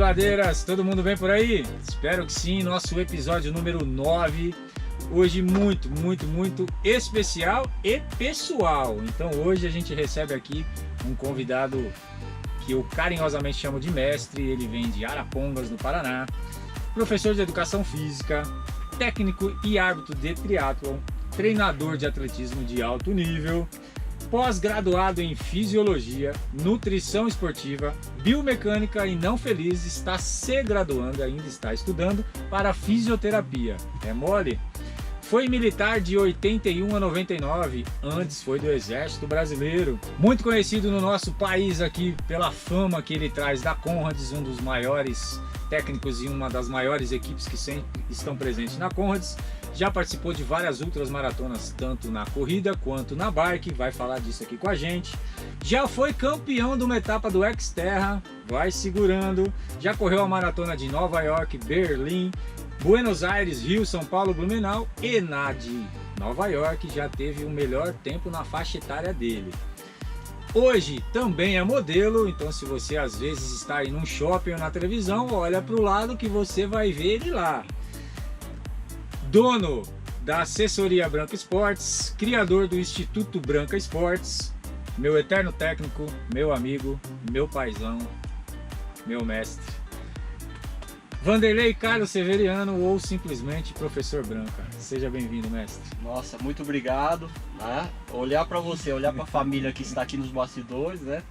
Peladeiras, todo mundo bem por aí? Espero que sim, nosso episódio número 9. Hoje muito especial e pessoal. Então hoje a gente recebe aqui um convidado que eu carinhosamente chamo de mestre. Ele vem de Arapongas, no Paraná, professor de educação física, técnico e árbitro de triatlon, treinador de atletismo de alto nível, pós-graduado em fisiologia, nutrição esportiva, biomecânica e não feliz, está se graduando, ainda está estudando para fisioterapia. É mole? Foi militar de 81 a 99, antes foi do Exército Brasileiro. Muito conhecido no nosso país aqui pela fama que ele traz da Conrads, um dos maiores técnicos e uma das maiores equipes que sempre estão presentes na Conrads. Já participou de várias ultramaratonas, tanto na corrida quanto na bike, vai falar disso aqui com a gente. Já foi campeão de uma etapa do Xterra, vai segurando. Já correu a maratona de Nova York, Berlim, Buenos Aires, Rio, São Paulo, Blumenau e na de Nova York já teve o melhor tempo na faixa etária dele. Hoje também é modelo, então se você às vezes está aí num shopping ou na televisão, olha para o lado que você vai ver ele lá. Dono da assessoria Branca Esportes, criador do Instituto Branca Esportes, meu eterno técnico, meu amigo, meu paizão, meu mestre, Vanderlei Carlos Severiano, ou simplesmente Professor Branca. Seja bem-vindo, mestre. Nossa, muito obrigado, né? Olhar para você, olhar para a família que está aqui nos bastidores, né?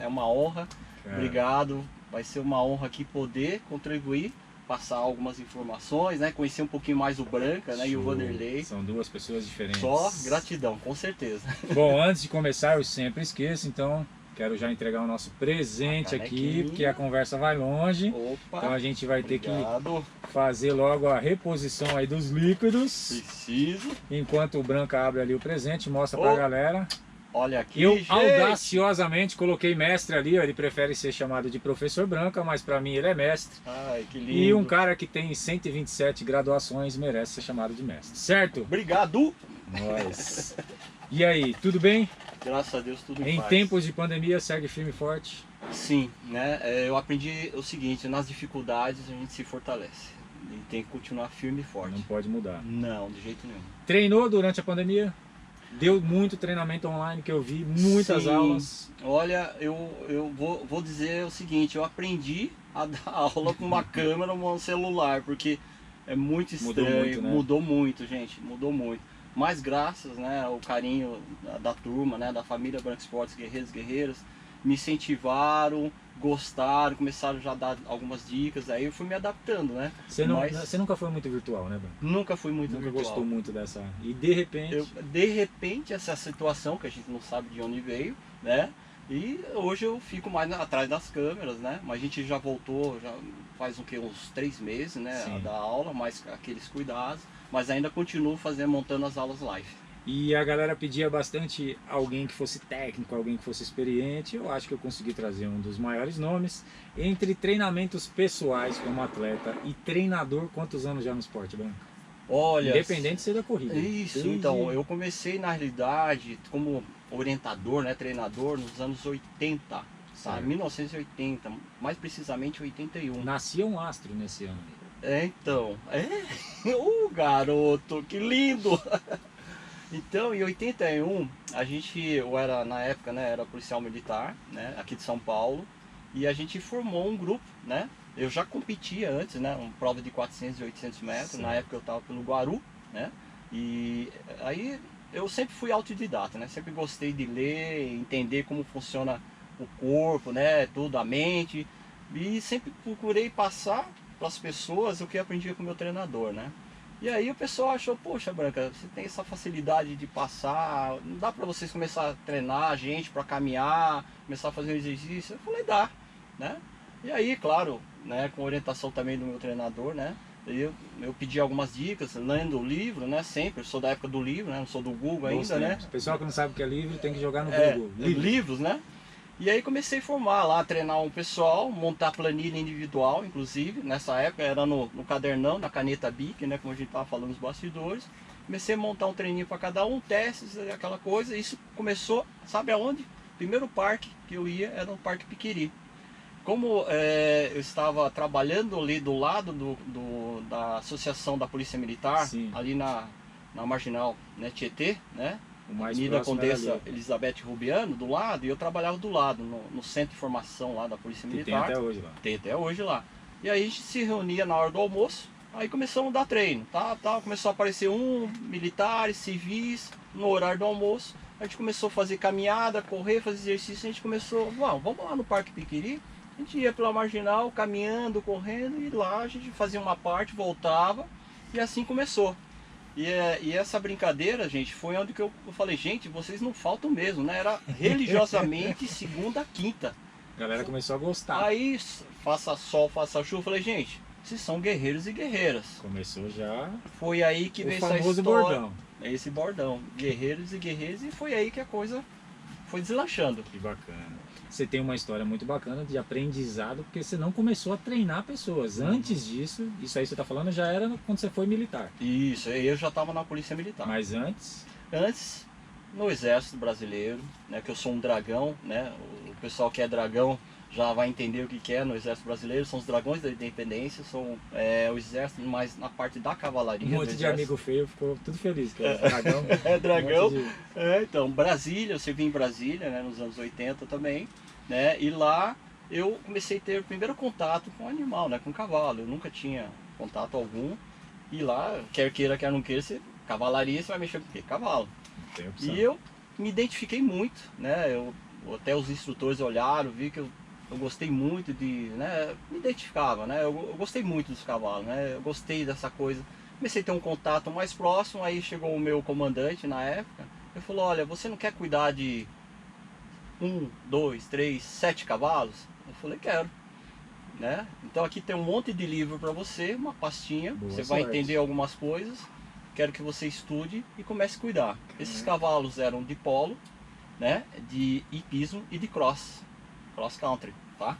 É uma honra. Obrigado. Vai ser uma honra aqui poder contribuir, passar algumas informações, né? Conhecer um pouquinho mais o Branca, né? E o Vanderlei. São duas pessoas diferentes. Só gratidão, com certeza. Bom, antes de começar, eu sempre esqueço, então quero já entregar o nosso presente aqui, porque a conversa vai longe. Opa, então a gente vai ter que fazer logo a reposição aí dos líquidos. Preciso. Enquanto o Branca abre ali o presente, mostra pra galera. Olha aqui, eu gente. Audaciosamente coloquei mestre ali, ó, ele prefere ser chamado de Professor Branca, mas pra mim ele é mestre. Ai, que lindo. E um cara que tem 127 graduações merece ser chamado de mestre, certo? Obrigado. Nós. E aí, tudo bem? Graças a Deus, tudo em Em paz. tempos de pandemia, segue firme e forte? Sim, né? Eu aprendi o seguinte, nas dificuldades a gente se fortalece. E tem que continuar firme e forte. Não pode mudar. Não, de jeito nenhum. Treinou durante a pandemia? Deu muito treinamento online que eu vi, muitas aulas. Olha, eu vou dizer o seguinte, eu aprendi a dar aula com uma câmera ou um celular, porque é muito estranho, mudou muito, gente, mudou muito. Mas graças, né, ao carinho da turma, né, da família Branca Esportes, guerreiros e guerreiras, me incentivaram, gostaram, começaram já a dar algumas dicas, aí eu fui me adaptando, né? Você nunca foi muito virtual, né, Branca? Nunca fui muito virtual. Nunca gostou muito dessa... E de repente... De repente, essa situação que a gente não sabe de onde veio, né? E hoje eu fico mais atrás das câmeras, né? Mas a gente já voltou, já faz uns 3 meses, né? A dar aula, mais aqueles cuidados. Mas ainda continuo montando as aulas live. E a galera pedia bastante alguém que fosse técnico, alguém que fosse experiente. Eu acho que eu consegui trazer um dos maiores nomes. Entre treinamentos pessoais como atleta e treinador, quantos anos já no esporte, Branca? Olha, independente de ser da corrida. Isso, então, eu comecei na realidade como orientador, né, treinador nos anos 80, sabe? 1980, mais precisamente 81. Nascia um astro nesse ano. Então, garoto, que lindo! Então, em 81, eu era, na época, né, era policial militar, né, aqui de São Paulo, e a gente formou um grupo, né? Eu já competia antes, né, uma prova de 400 e 800 metros, na época eu estava pelo Guaru, né? E aí eu sempre fui autodidata, né? Sempre gostei de ler, entender como funciona o corpo, né, tudo, a mente, e sempre procurei passar para as pessoas o que eu aprendia com o meu treinador, né? E aí o pessoal achou, poxa, Branca, você tem essa facilidade de passar, não dá para vocês começar a treinar a gente para caminhar, começar a fazer um exercício? Eu falei, dá, né? E aí, claro, né, com orientação também do meu treinador, né? Eu pedi algumas dicas, lendo o livro, né? Sempre, eu sou da época do livro, né? Não sou do Google ainda, né? O pessoal que não sabe o que é livro tem que jogar no Google. Livros, né? E aí comecei a formar lá, treinar um pessoal, montar planilha individual, inclusive, nessa época era no cadernão, na caneta Bic, né, como a gente estava falando nos bastidores. Comecei a montar um treininho para cada um, testes, aquela coisa. Isso começou, sabe aonde? Primeiro parque que eu ia era no Parque Piqueri. Como eu estava trabalhando ali do lado da Associação da Polícia Militar, Sim. ali na Marginal, né, Tietê, né? O mais Avenida próximo era Condessa ali. Elizabeth Rubiano, do lado, e eu trabalhava do lado, no centro de formação lá da Polícia Que tem Militar. até hoje lá. Tem até hoje lá. E aí a gente se reunia na hora do almoço, aí começamos a dar treino, começou a aparecer militares, civis, no horário do almoço. A gente começou a fazer caminhada, correr, fazer exercício, a gente começou, vamos lá no Parque Piquiri. A gente ia pela Marginal, caminhando, correndo, e lá a gente fazia uma parte, voltava, e assim começou. E essa brincadeira, gente, foi onde que eu falei, gente, vocês não faltam mesmo, né? Era religiosamente segunda a quinta. A galera começou a gostar. Aí, faça sol, faça chuva, eu falei, gente, vocês são guerreiros e guerreiras. Começou já Foi aí que o veio essa famoso história. bordão. Esse bordão, guerreiros e guerreiras, e foi aí que a coisa foi deslanchando. Que bacana. Você tem uma história muito bacana de aprendizado, porque você não começou a treinar pessoas. Antes disso, isso aí você está falando já era quando você foi militar. Isso, eu já estava na Polícia Militar. Mas antes, Antes, no Exército Brasileiro, né, que eu sou um dragão, né, o pessoal que é dragão já vai entender o que é no Exército Brasileiro, são os dragões da independência, são o Exército, mais na parte da cavalaria. um monte do de Exército. amigo feio ficou tudo feliz. Que é dragão. É dragão. Um monte de- Então, Brasília, eu servi em Brasília, né, nos anos 80 também, né, e lá eu comecei a ter o primeiro contato com animal, né, com cavalo. Eu nunca tinha contato algum, e lá, quer queira, quer não queira, cavalaria, você vai mexer com o quê? Cavalo. Não tem opção. E eu me identifiquei muito, né, até os instrutores olharam, vi que eu gostei muito né, me identificava, né, eu gostei muito dos cavalos, né, eu gostei dessa coisa. Comecei a ter um contato mais próximo, aí chegou o meu comandante na época, ele falou, olha, você não quer cuidar de 1, 2, 3, 7 cavalos? Eu falei, quero. Né? Então aqui tem um monte de livro para você, uma pastinha, Boa você vai sorte. entender algumas coisas, quero que você estude e comece a cuidar. Esses cavalos eram de polo, né, de hipismo e de cross country, tá?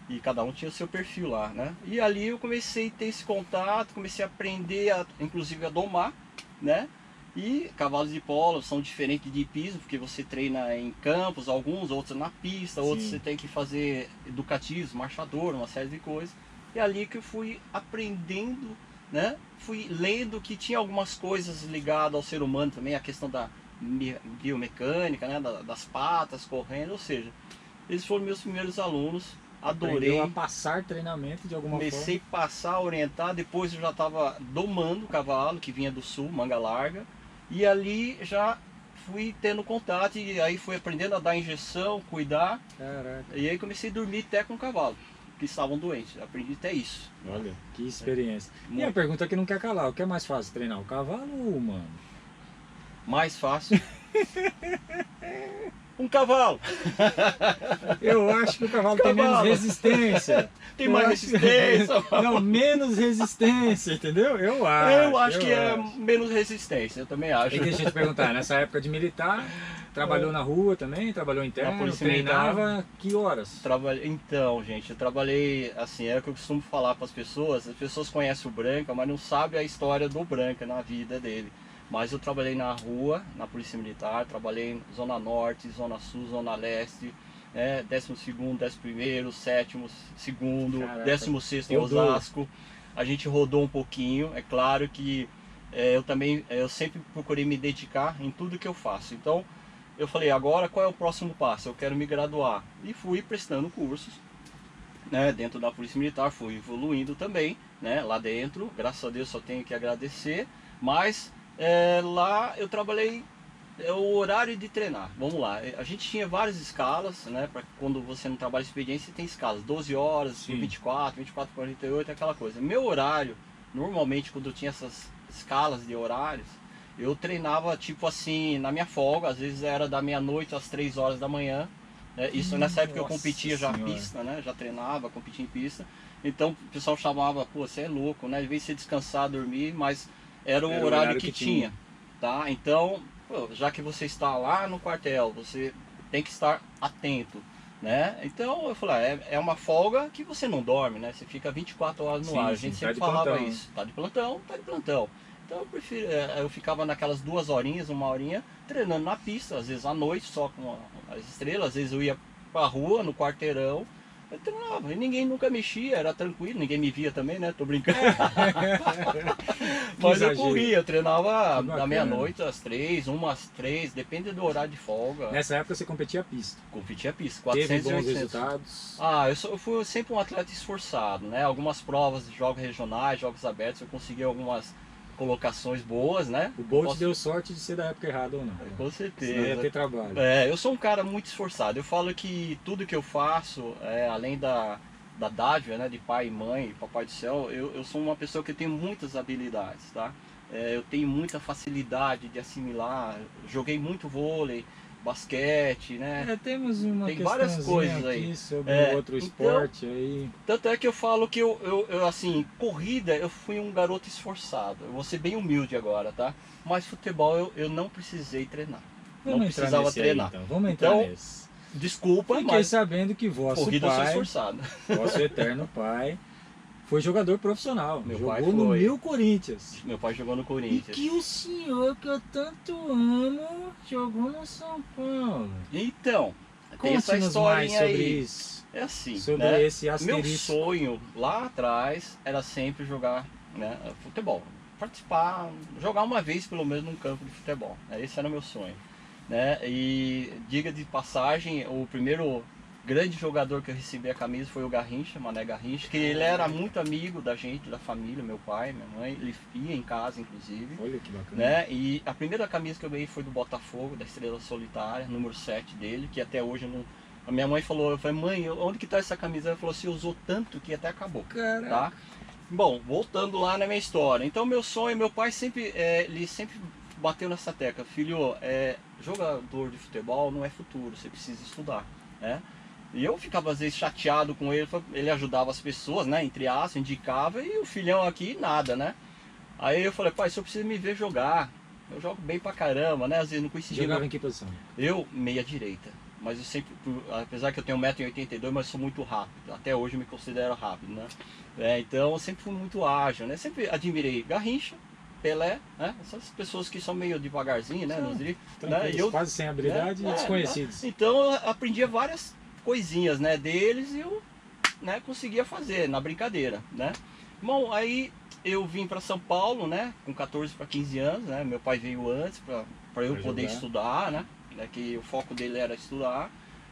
E cada um tinha o seu perfil lá, né? E ali eu comecei a ter esse contato, comecei a aprender, inclusive a domar, né? E cavalos de polo são diferentes de hipismo, porque você treina em campos, alguns, outros na pista, outros Sim. você tem que fazer educativos, marchador, uma série de coisas. E é ali que eu fui aprendendo, né? Fui lendo que tinha algumas coisas ligadas ao ser humano também, a questão da biomecânica, né? Das patas correndo, ou seja, eles foram meus primeiros alunos, adorei. Aprendeu a passar treinamento de alguma Comecei a passar, a orientar, depois eu já estava domando o cavalo, que vinha do sul, manga larga, e ali já fui tendo contato, e aí fui aprendendo a dar injeção, cuidar, forma. Caraca, e aí comecei a dormir até com o cavalo, que estavam doentes, aprendi até isso. olha, que experiência. E a Muito. pergunta que não quer calar, o que é mais fácil, treinar o cavalo ou o humano? Mais fácil. Um cavalo, Eu acho que o cavalo tem menos Cavalo. resistência. tem Eu mais acho- resistência. Não, menos resistência, entendeu? Eu acho. Eu acho que é menos resistência, eu também acho. E deixa eu te perguntar, nessa época de militar, trabalhou na rua também, trabalhou interno, Polícia treinava que horas? Então, gente, eu trabalhei, assim, é o que eu costumo falar para as pessoas conhecem o Branca, mas não sabem a história do Branca na vida dele. Mas eu trabalhei na rua, na Polícia Militar, trabalhei em Zona Norte, Zona Sul, Zona Leste, 12º, 11º, 7º, 2º, Caraca, 16º em eu dou. Osasco. A gente rodou um pouquinho, é claro que eu sempre procurei me dedicar em tudo que eu faço. Então, eu falei, agora qual é o próximo passo? Eu quero me graduar. E fui prestando cursos, né, dentro da Polícia Militar, fui evoluindo também, né, lá dentro. Graças a Deus só tenho que agradecer. Mas lá eu trabalhei o horário de treinar. Vamos lá, a gente tinha várias escalas, né, para quando você não trabalha expediente, você tem escalas, 12 horas, Sim. 24, 48, aquela coisa. Meu horário, normalmente quando eu tinha essas escalas de horários, eu treinava tipo assim, na minha folga, às vezes era da meia-noite às 3 horas da manhã. Isso nessa época eu Nossa competia já Senhora. pista, né? Já treinava, competia em pista. Então o pessoal chamava, pô, você é louco, né? Devia ser descansar, dormir, mas era o horário que tinha, tá? Então, pô, já que você está lá no quartel, você tem que estar atento, né? Então eu falei, é uma folga que você não dorme, né? Você fica 24 horas no Sim, ar. A sim, gente tá sempre de falava plantão, né? isso. Tá de plantão, tá de plantão. Então eu prefiro, eu ficava naquelas 2 horinhas, 1 horinha, treinando na pista, às vezes à noite, só com as estrelas, às vezes eu ia pra rua, no quarteirão, Eu treinava, e ninguém nunca mexia, era tranquilo, ninguém me via também, né? Tô brincando. Mas eu corria, eu treinava da meia-noite às 3, umas 3, depende do horário de folga. Nessa época você competia a pista. Competia a pista, Teve 400 e bons 800. resultados. Eu fui sempre um atleta esforçado, né? Algumas provas de jogos regionais, jogos abertos, eu consegui algumas colocações boas, né? O Bolt deu sorte de ser da época errada ou não. Com certeza. Senão ia ter trabalho. Eu sou um cara muito esforçado. Eu falo que tudo que eu faço, além da dádiva, né, de pai e mãe, papai do céu, eu sou uma pessoa que tem muitas habilidades, tá? Eu tenho muita facilidade de assimilar. Joguei muito vôlei, basquete, né? Temos uma tem várias coisas aqui aí sobre outro esporte aí. Tanto é que eu falo que eu assim, corrida, eu fui um garoto esforçado. Eu vou ser bem humilde agora, tá? Mas futebol eu não precisei treinar. Vamos não precisava treinar. Aí, então. Vamos entrar nesse. Desculpa, Fiquei mas sabendo que vosso corrida pai, eu sou esforçado. vosso eterno pai, foi jogador profissional. Meu jogou pai no foi. New Corinthians. Meu pai jogou no Corinthians. E que o senhor que eu tanto amo jogou no São Paulo. Então, tem essa Conte-nos mais historinha sobre aí. isso. É assim, Sobre né? esse Meu asterisco. sonho lá atrás era sempre jogar, né, futebol. Participar, jogar uma vez pelo menos num campo de futebol. Esse era o meu sonho. Né? E diga de passagem, o primeiro grande jogador que eu recebi a camisa foi o Garrincha, Mané Garrincha, que ele era muito amigo da gente, da família, meu pai, minha mãe, ele ia em casa inclusive. Olha que bacana. Né? E a primeira camisa que eu ganhei foi do Botafogo, da Estrela Solitária, número 7 dele, que até hoje eu não... A minha mãe falou, eu falei, mãe, onde que tá essa camisa? Ela falou, você usou tanto que até acabou. Caraca. Tá? Bom, voltando lá na minha história. Então meu sonho, meu pai sempre, ele sempre bateu nessa tecla, filho, jogador de futebol não é futuro, você precisa estudar, né? E eu ficava às vezes chateado com ele, ele ajudava as pessoas, né, entre aspas, indicava, e o filhão aqui nada, né? Aí eu falei, pai, o senhor precisa me ver jogar, eu jogo bem pra caramba, né, às vezes não coincidia. Jogava em que posição? Eu, meia direita, mas eu sempre, apesar que eu tenho 1,82 m, mas sou muito rápido, até hoje eu me considero rápido, né? Então eu sempre fui muito ágil, né, sempre admirei Garrincha, Pelé, né? Essas pessoas que são meio devagarzinho, né? Nos dribles, né? Eu, quase sem habilidade e desconhecidos. Então eu aprendia várias coisinhas, né, deles e eu, né, conseguia fazer na brincadeira, né? Bom, aí eu vim para São Paulo, né, com 14 para 15 anos, né? Meu pai veio antes para eu poder estudar, né? Que o foco dele era estudar.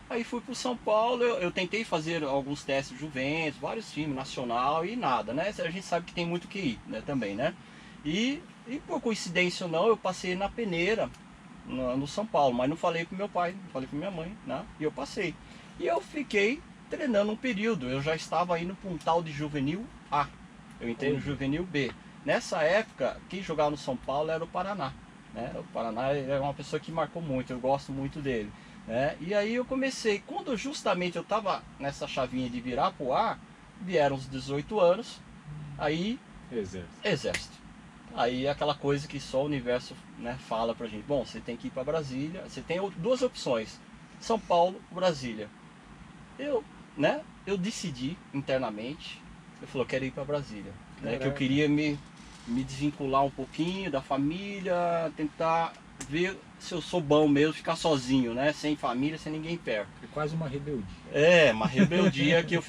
Aí fui para São Paulo, eu tentei fazer alguns testes de Juventus, vários times, nacional e nada, né? A gente sabe que tem muito que ir, né, também, né? E por coincidência ou não, eu passei na peneira no São Paulo, mas não falei com meu pai, não falei com minha mãe, né? E eu passei. E eu fiquei treinando um período, eu já estava indo para um tal de Juvenil A, eu entrei no Juvenil B. Nessa época, quem jogava no São Paulo era o Paraná, né? O Paraná é uma pessoa que marcou muito, eu gosto muito dele, né? E aí eu comecei, quando justamente eu estava nessa chavinha de virar para o A, vieram os 18 anos, aí Exército. Aí aquela coisa que só o universo, né, fala pra gente. Bom, você tem que ir para Brasília. Você tem duas opções: São Paulo ou Brasília. Eu decidi internamente. Eu falei, eu quero ir para Brasília. Né, que eu queria me desvincular um pouquinho da família, tentar ver se eu sou bom mesmo, ficar sozinho, né, sem família, sem ninguém perto. É quase uma rebeldia. Uma rebeldia que eu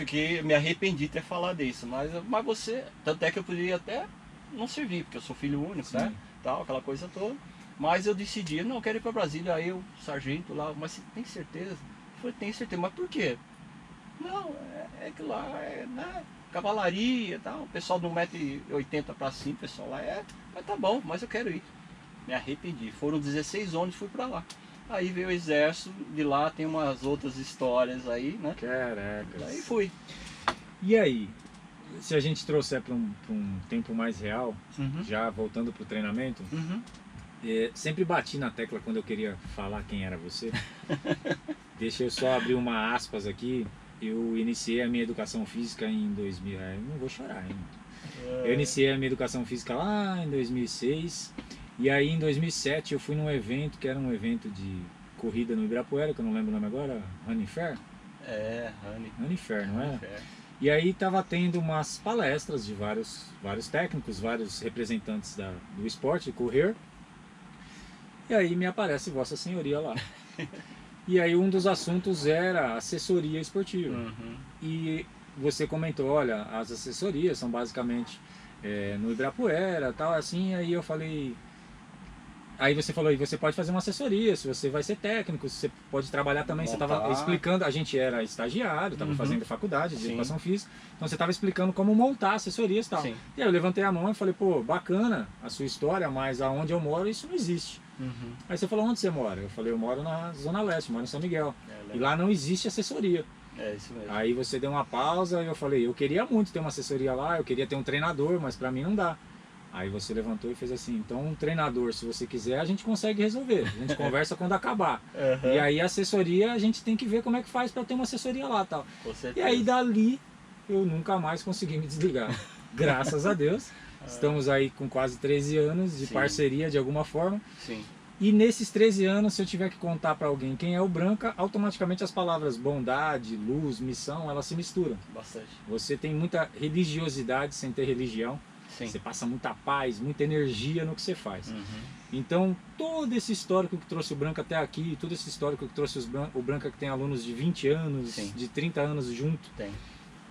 me arrependi de ter falado isso. Mas você, tanto é que eu poderia até não servir, porque eu sou filho único, né? Tal, aquela coisa toda. Mas eu decidi, não, eu quero ir para Brasília. Aí o sargento lá, mas você tem certeza? Eu falei, tenho certeza, mas por quê? Não, é que lá né, cavalaria e tal, o pessoal de 1,80 m para cima, o pessoal lá mas tá bom, mas eu quero ir. Me arrependi. Foram 16 ônibus e fui para lá. Aí veio o exército, de lá tem umas outras histórias aí, né? Caraca. Aí fui. E aí? Se a gente trouxer para um tempo mais real, já voltando para o treinamento, sempre bati na tecla quando eu queria falar quem era você. Deixa eu só abrir uma aspas aqui. Eu iniciei a minha educação física em 2000. Eu não vou chorar ainda. Eu iniciei a minha educação física lá em 2006. E aí em 2007 eu fui num evento que era um evento de corrida no Ibirapuera, que eu não lembro o nome agora, Running Fair? Running Fair, não é? E aí estava tendo umas palestras de vários técnicos, vários representantes do esporte, de correr. E aí me aparece Vossa Senhoria lá. E aí um dos assuntos era assessoria esportiva. Uhum. E você comentou, olha, as assessorias são basicamente no Ibirapuera, tal, assim, aí eu falei... Aí você falou, e você pode fazer uma assessoria, se você vai ser técnico, você pode trabalhar também, você estava Montar. explicando, a gente era estagiário, estava Uhum. fazendo faculdade de Sim. educação física, então você estava explicando como montar assessorias e tal. Sim. E aí eu levantei a mão e falei, pô, bacana a sua história, mas aonde eu moro isso não existe. Uhum. Aí você falou, onde você mora? Eu falei, eu moro na Zona Leste, moro em São Miguel. E lá não existe assessoria. É isso mesmo. Aí você deu uma pausa e eu falei, eu queria muito ter uma assessoria lá, eu queria ter um treinador, mas pra mim não dá. Aí você levantou e fez assim, então um treinador, se você quiser, a gente consegue resolver. A gente conversa quando acabar. Uhum. E aí a assessoria, a gente tem que ver como é que faz para ter uma assessoria lá, tal. Com E certeza. aí dali eu nunca mais consegui me desligar. Graças a Deus. Estamos aí com quase 13 anos de Sim. parceria de alguma forma. Sim. E nesses 13 anos, se eu tiver que contar para alguém quem é o Branca, automaticamente as palavras bondade, luz, missão, elas se misturam. Bastante. Você tem muita religiosidade sem ter religião. Sim. Você passa muita paz, muita energia no que você faz. Uhum. Então, todo esse histórico que trouxe o Branca até aqui, todo esse histórico que trouxe o Branca, que tem alunos de 20 anos, Sim. de 30 anos junto,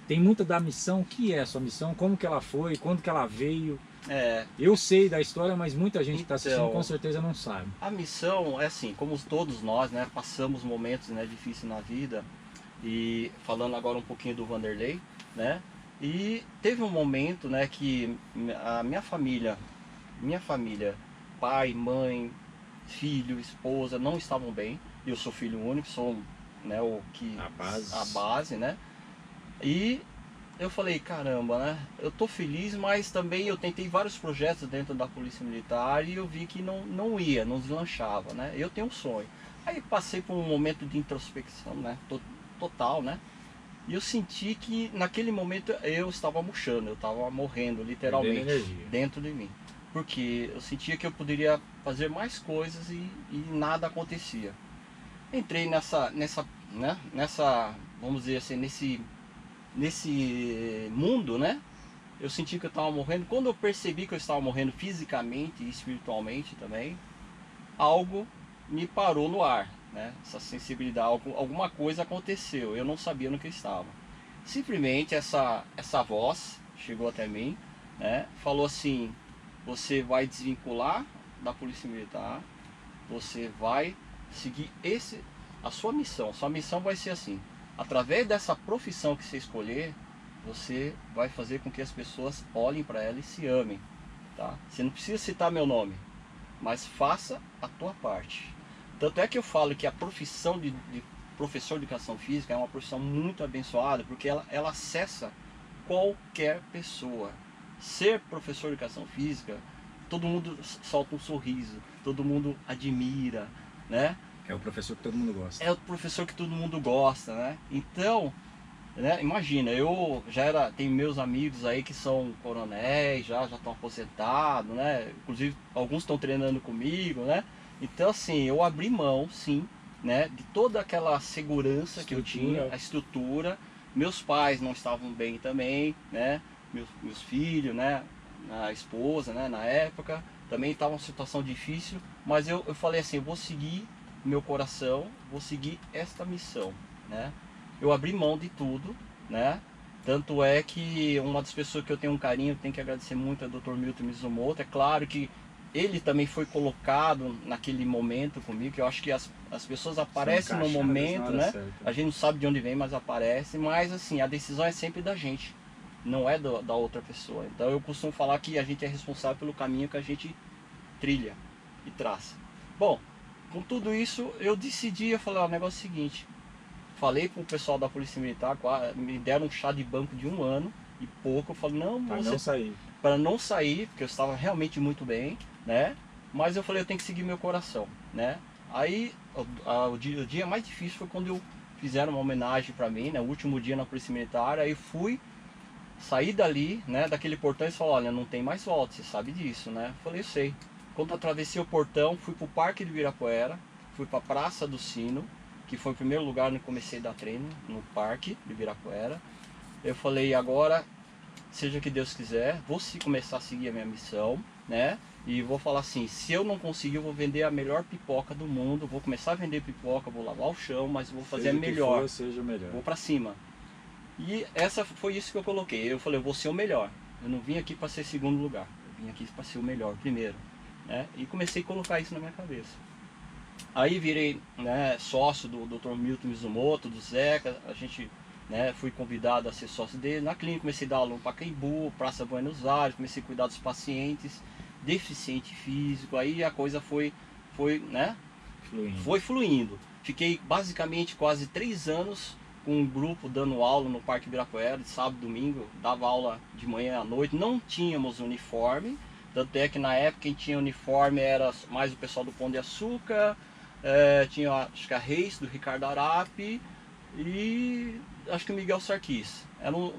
Tem. muito da missão. O que é a sua missão? Como que ela foi? Quando que ela veio? É, Eu sei da história, mas muita gente que está assistindo Então, com certeza não sabe. a missão é assim, como todos nós, né, passamos momentos, né, difíceis na vida. E falando agora um pouquinho do Vanderlei, né? E teve um momento, né, que a minha família, pai, mãe, filho, esposa, não estavam bem. Eu sou filho único, sou, né, a base, né? E eu falei, caramba, né? Eu tô feliz, mas também eu tentei vários projetos dentro da Polícia Militar e eu vi que não ia, não deslanchava, né? Eu tenho um sonho. Aí passei por um momento de introspecção, né? Total, né? E eu senti que naquele momento eu estava murchando, eu estava morrendo literalmente dentro de mim. Porque eu sentia que eu poderia fazer mais coisas e nada acontecia. Entrei nessa, vamos dizer assim, nesse mundo, né? Eu senti que eu estava morrendo. Quando eu percebi que eu estava morrendo fisicamente e espiritualmente também, algo me parou no ar, né? Essa sensibilidade, alguma coisa aconteceu, eu não sabia no que estava. Simplesmente essa voz chegou até mim, né? Falou assim: você vai desvincular da Polícia Militar, você vai seguir a sua missão. Sua missão vai ser assim: através dessa profissão que você escolher, você vai fazer com que as pessoas olhem para ela e se amem, tá? Você não precisa citar meu nome, mas faça a tua parte. Tanto é que eu falo que a profissão de professor de educação física é uma profissão muito abençoada, porque ela acessa qualquer pessoa. Ser professor de educação física, todo mundo solta um sorriso, todo mundo admira, né? É o professor que todo mundo gosta. É o professor que todo mundo gosta, né? Então, né, imagina, eu tenho meus amigos aí que são coronéis, já estão aposentados, né? Inclusive alguns estão treinando comigo, né? Então assim, eu abri mão, sim, né, de toda aquela segurança que eu tinha, a estrutura. Meus pais não estavam bem também, né? Meus filhos, né? A esposa, né? Na época, também estava uma situação difícil, mas eu falei assim, eu vou seguir meu coração, vou seguir esta missão, né? Eu abri mão de tudo, né? Tanto é que uma das pessoas que eu tenho um carinho, tenho que agradecer muito é o Dr. Milton Mizumoto. É claro que ele também foi colocado naquele momento comigo, que eu acho que as pessoas aparecem no momento, né? A gente não sabe de onde vem, mas aparece. Mas assim, a decisão é sempre da gente, não é da outra pessoa. Então eu costumo falar que a gente é responsável pelo caminho que a gente trilha e traça. Bom, com tudo isso eu decidi, eu falei, o negócio é o seguinte, falei pro pessoal da Polícia Militar, me deram um chá de banco de 1 ano e pouco. Eu falei, para não sair, porque eu estava realmente muito bem, né? Mas eu falei, eu tenho que seguir meu coração, né? Aí o dia mais difícil foi quando fizeram uma homenagem para mim, né? O último dia na Polícia Militar. Aí saí dali, né? Daquele portão e falei, olha, não tem mais volta, você sabe disso, né? Eu falei, eu sei. Quando eu atravessei o portão, fui pro Parque do Ibirapuera, fui pra Praça do Sino, que foi o primeiro lugar onde eu comecei a dar treino, no Parque do Ibirapuera. Eu falei, agora, seja o que Deus quiser, vou começar a seguir a minha missão, né? E vou falar assim, se eu não conseguir, eu vou vender a melhor pipoca do mundo, vou começar a vender pipoca, vou lavar o chão, mas vou fazer a Seja o que melhor, for, seja o melhor. vou pra cima. E essa foi isso que eu coloquei, eu falei, eu vou ser o melhor, eu não vim aqui para ser segundo lugar, eu vim aqui para ser o melhor, primeiro, né? E comecei a colocar isso na minha cabeça. Aí virei, né, sócio do Dr. Milton Mizumoto, do Zeca, a gente, né, fui convidado a ser sócio dele. Na clínica comecei a dar aula no Pacaembu, Praça Buenos Aires, comecei a cuidar dos pacientes, deficiente físico, aí a coisa foi né, foi fluindo. Fiquei basicamente quase 3 anos com um grupo dando aula no Parque Ibirapuera, de sábado e domingo, dava aula de manhã à noite, não tínhamos uniforme, tanto é que na época quem tinha uniforme era mais o pessoal do Pão de Açúcar, tinha acho que a Reis, do Ricardo Arapi, e acho que o Miguel Sarquis.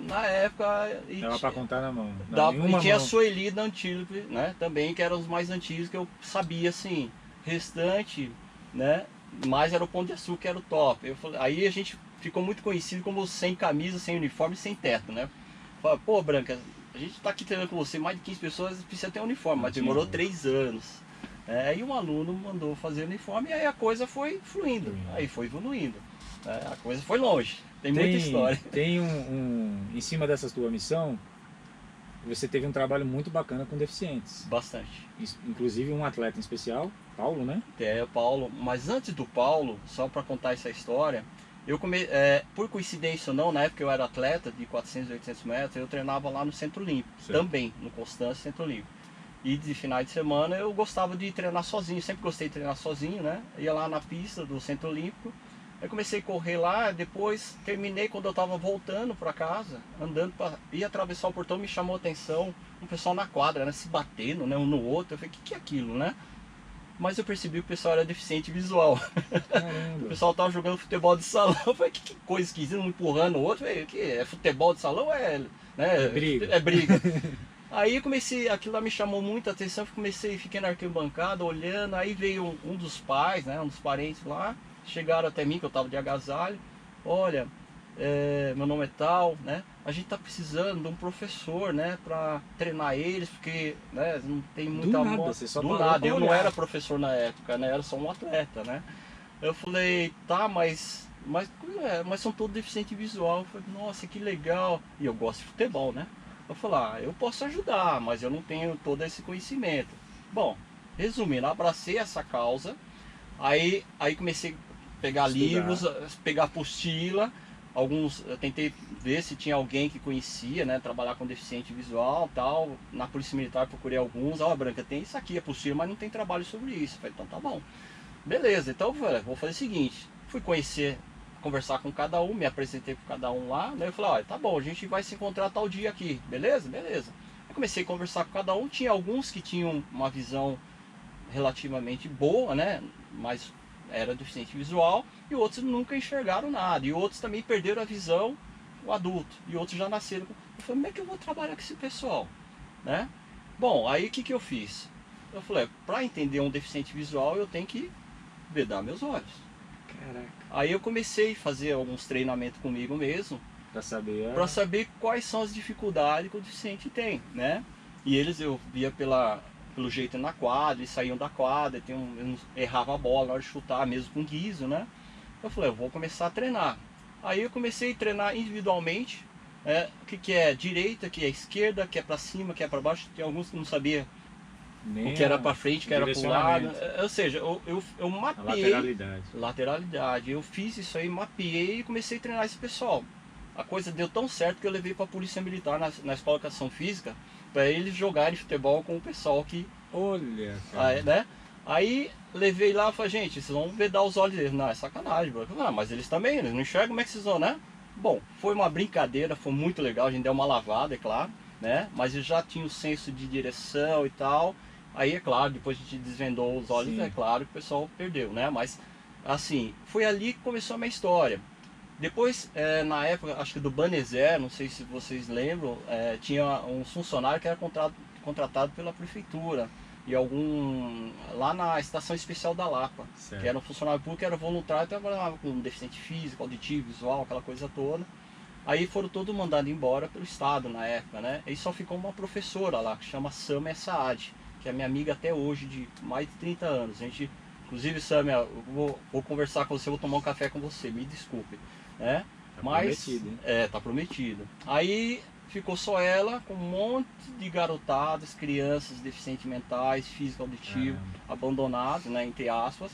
Na época... Dava para contar na mão. E tinha a Sueli da Antílope, né, também, que eram os mais antigos que eu sabia, assim. Restante, né, mais era o Pão de Açúcar, que era o top. Aí a gente ficou muito conhecido como sem camisa, sem uniforme, sem teto, né. Falei, pô, Branca, a gente tá aqui treinando com você, mais de 15 pessoas, precisa ter um uniforme, mas demorou 3 anos. Aí um aluno mandou fazer o uniforme e aí a coisa foi fluindo, aí foi evoluindo. A coisa foi longe, tem muita história. Tem em cima dessa tua missão, você teve um trabalho muito bacana com deficientes. Bastante. Inclusive um atleta em especial, Paulo, né? Paulo, mas antes do Paulo, só para contar essa história, eu por coincidência ou não, na época eu era atleta de 400 e 800 metros, eu treinava lá no Centro Olímpico, também, no Constância Centro Olímpico. E de finais de semana eu gostava de treinar sozinho, sempre gostei de treinar sozinho, né? Ia lá na pista do Centro Olímpico, aí comecei a correr lá, depois terminei quando eu estava voltando para casa, andando para ir atravessar o portão, me chamou a atenção um pessoal na quadra, né? Se batendo, né? Um no outro, eu falei, o que é aquilo, né? Mas eu percebi que o pessoal era deficiente visual. O pessoal tava jogando futebol de salão, eu falei, que coisa esquisita, um empurrando o outro, eu falei, que é futebol de salão, né? É briga. É briga. Aí comecei, aquilo lá me chamou muita atenção, fiquei na arquibancada olhando, aí veio um dos pais, né, um dos parentes lá, chegaram até mim, que eu estava de agasalho, olha, meu nome é tal, né, a gente está precisando de um professor, né, para treinar eles, porque, né, não tem muita mão. Do nada, eu não era professor na época, né, era só um atleta, né. Eu falei, tá, mas são todos deficientes visual. Eu falei, nossa, que legal, e eu gosto de futebol, né. Eu falei, eu posso ajudar, mas eu não tenho todo esse conhecimento. Bom, resumindo, abracei essa causa, aí comecei a pegar livros, pegar apostila, eu tentei ver se tinha alguém que conhecia, né, trabalhar com deficiente visual, tal. Na Polícia Militar procurei alguns, Branca, tem isso aqui, apostila, mas não tem trabalho sobre isso. Eu falei, então tá bom. Beleza, então vou fazer o seguinte, fui conversar com cada um, me apresentei com cada um lá, né? Eu falei, olha, tá bom, a gente vai se encontrar tal dia aqui, beleza? Beleza. Eu comecei a conversar com cada um, tinha alguns que tinham uma visão relativamente boa, né? Mas era deficiente visual, e outros nunca enxergaram nada, e outros também perderam a visão, o adulto, e outros já nasceram. Eu falei, como é que eu vou trabalhar com esse pessoal, né? Bom, aí o que eu fiz? Eu falei, para entender um deficiente visual, eu tenho que vedar meus olhos. Caraca. Aí eu comecei a fazer alguns treinamentos comigo mesmo, para saber quais são as dificuldades que o deficiente tem, né? E eu via pelo jeito na quadra, eles saíam da quadra, errava a bola na hora de chutar, mesmo com guiso, né? Eu falei, eu vou começar a treinar. Aí eu comecei a treinar individualmente, o que é direita, o que é esquerda, o que é para cima, o que é para baixo. Tem alguns que não sabiam o que era para frente, o que era para o lado. Ou seja, eu mapeei lateralidade. Eu fiz isso aí, mapeei e comecei a treinar esse pessoal. A coisa deu tão certo que eu levei para a Polícia Militar na Escola de Educação Física para eles jogarem futebol com o pessoal que... Olha, cara. Né? Aí levei lá e falei, gente, vocês vão vedar os olhos deles. Não, é sacanagem, bro. Mas eles também, eles não enxergam, como é que vocês vão, né? Bom, foi uma brincadeira, foi muito legal, a gente deu uma lavada, é claro, né? Mas eu já tinha o senso de direção e tal. Aí, é claro, depois a gente desvendou os olhos, é claro que o pessoal perdeu, né? Mas, assim, foi ali que começou a minha história. Depois, na época, acho que do Banezer, não sei se vocês lembram, tinha um funcionário que era contratado pela prefeitura. E lá na Estação Especial da Lapa, certo, que era um funcionário público, que era voluntário, trabalhava com deficiente físico, auditivo, visual, aquela coisa toda. Aí foram todos mandados embora pelo Estado na época, né? E só ficou uma professora lá, que chama Sama Saad, que é minha amiga até hoje, de mais de 30 anos. A gente, inclusive, Samia, eu vou conversar com você, vou tomar um café com você, me desculpe, né? Tá Mas, prometido, hein? tá prometido. Aí ficou só ela, com um monte de garotadas, crianças deficientes mentais, físico, auditivo, Caramba. abandonados, né, entre aspas,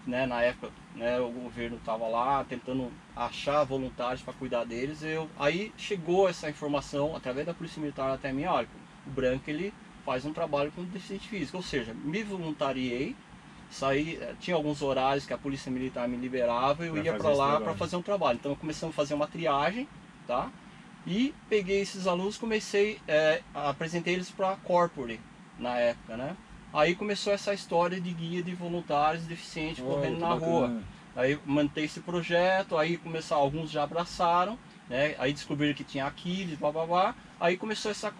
né? Na época, né, o governo estava lá tentando achar voluntários para cuidar deles. Aí chegou essa informação através da Polícia Militar até mim, olha, o Branca ele faz um trabalho com deficiente físico, ou seja, me voluntariei, saí, tinha alguns horários que a Polícia Militar me liberava e eu Pra ia fazer para esse lá trabalho. para fazer um trabalho. Então começamos a fazer uma triagem, tá? E peguei esses alunos, apresentei eles para a Corpore na época, né? Aí começou essa história de guia de voluntários deficientes correndo que na rua. bacana. Aí mantei esse projeto, aí começaram, alguns já abraçaram, né? Aí descobriram que tinha Aquiles, blá blá blá. Aí começou essa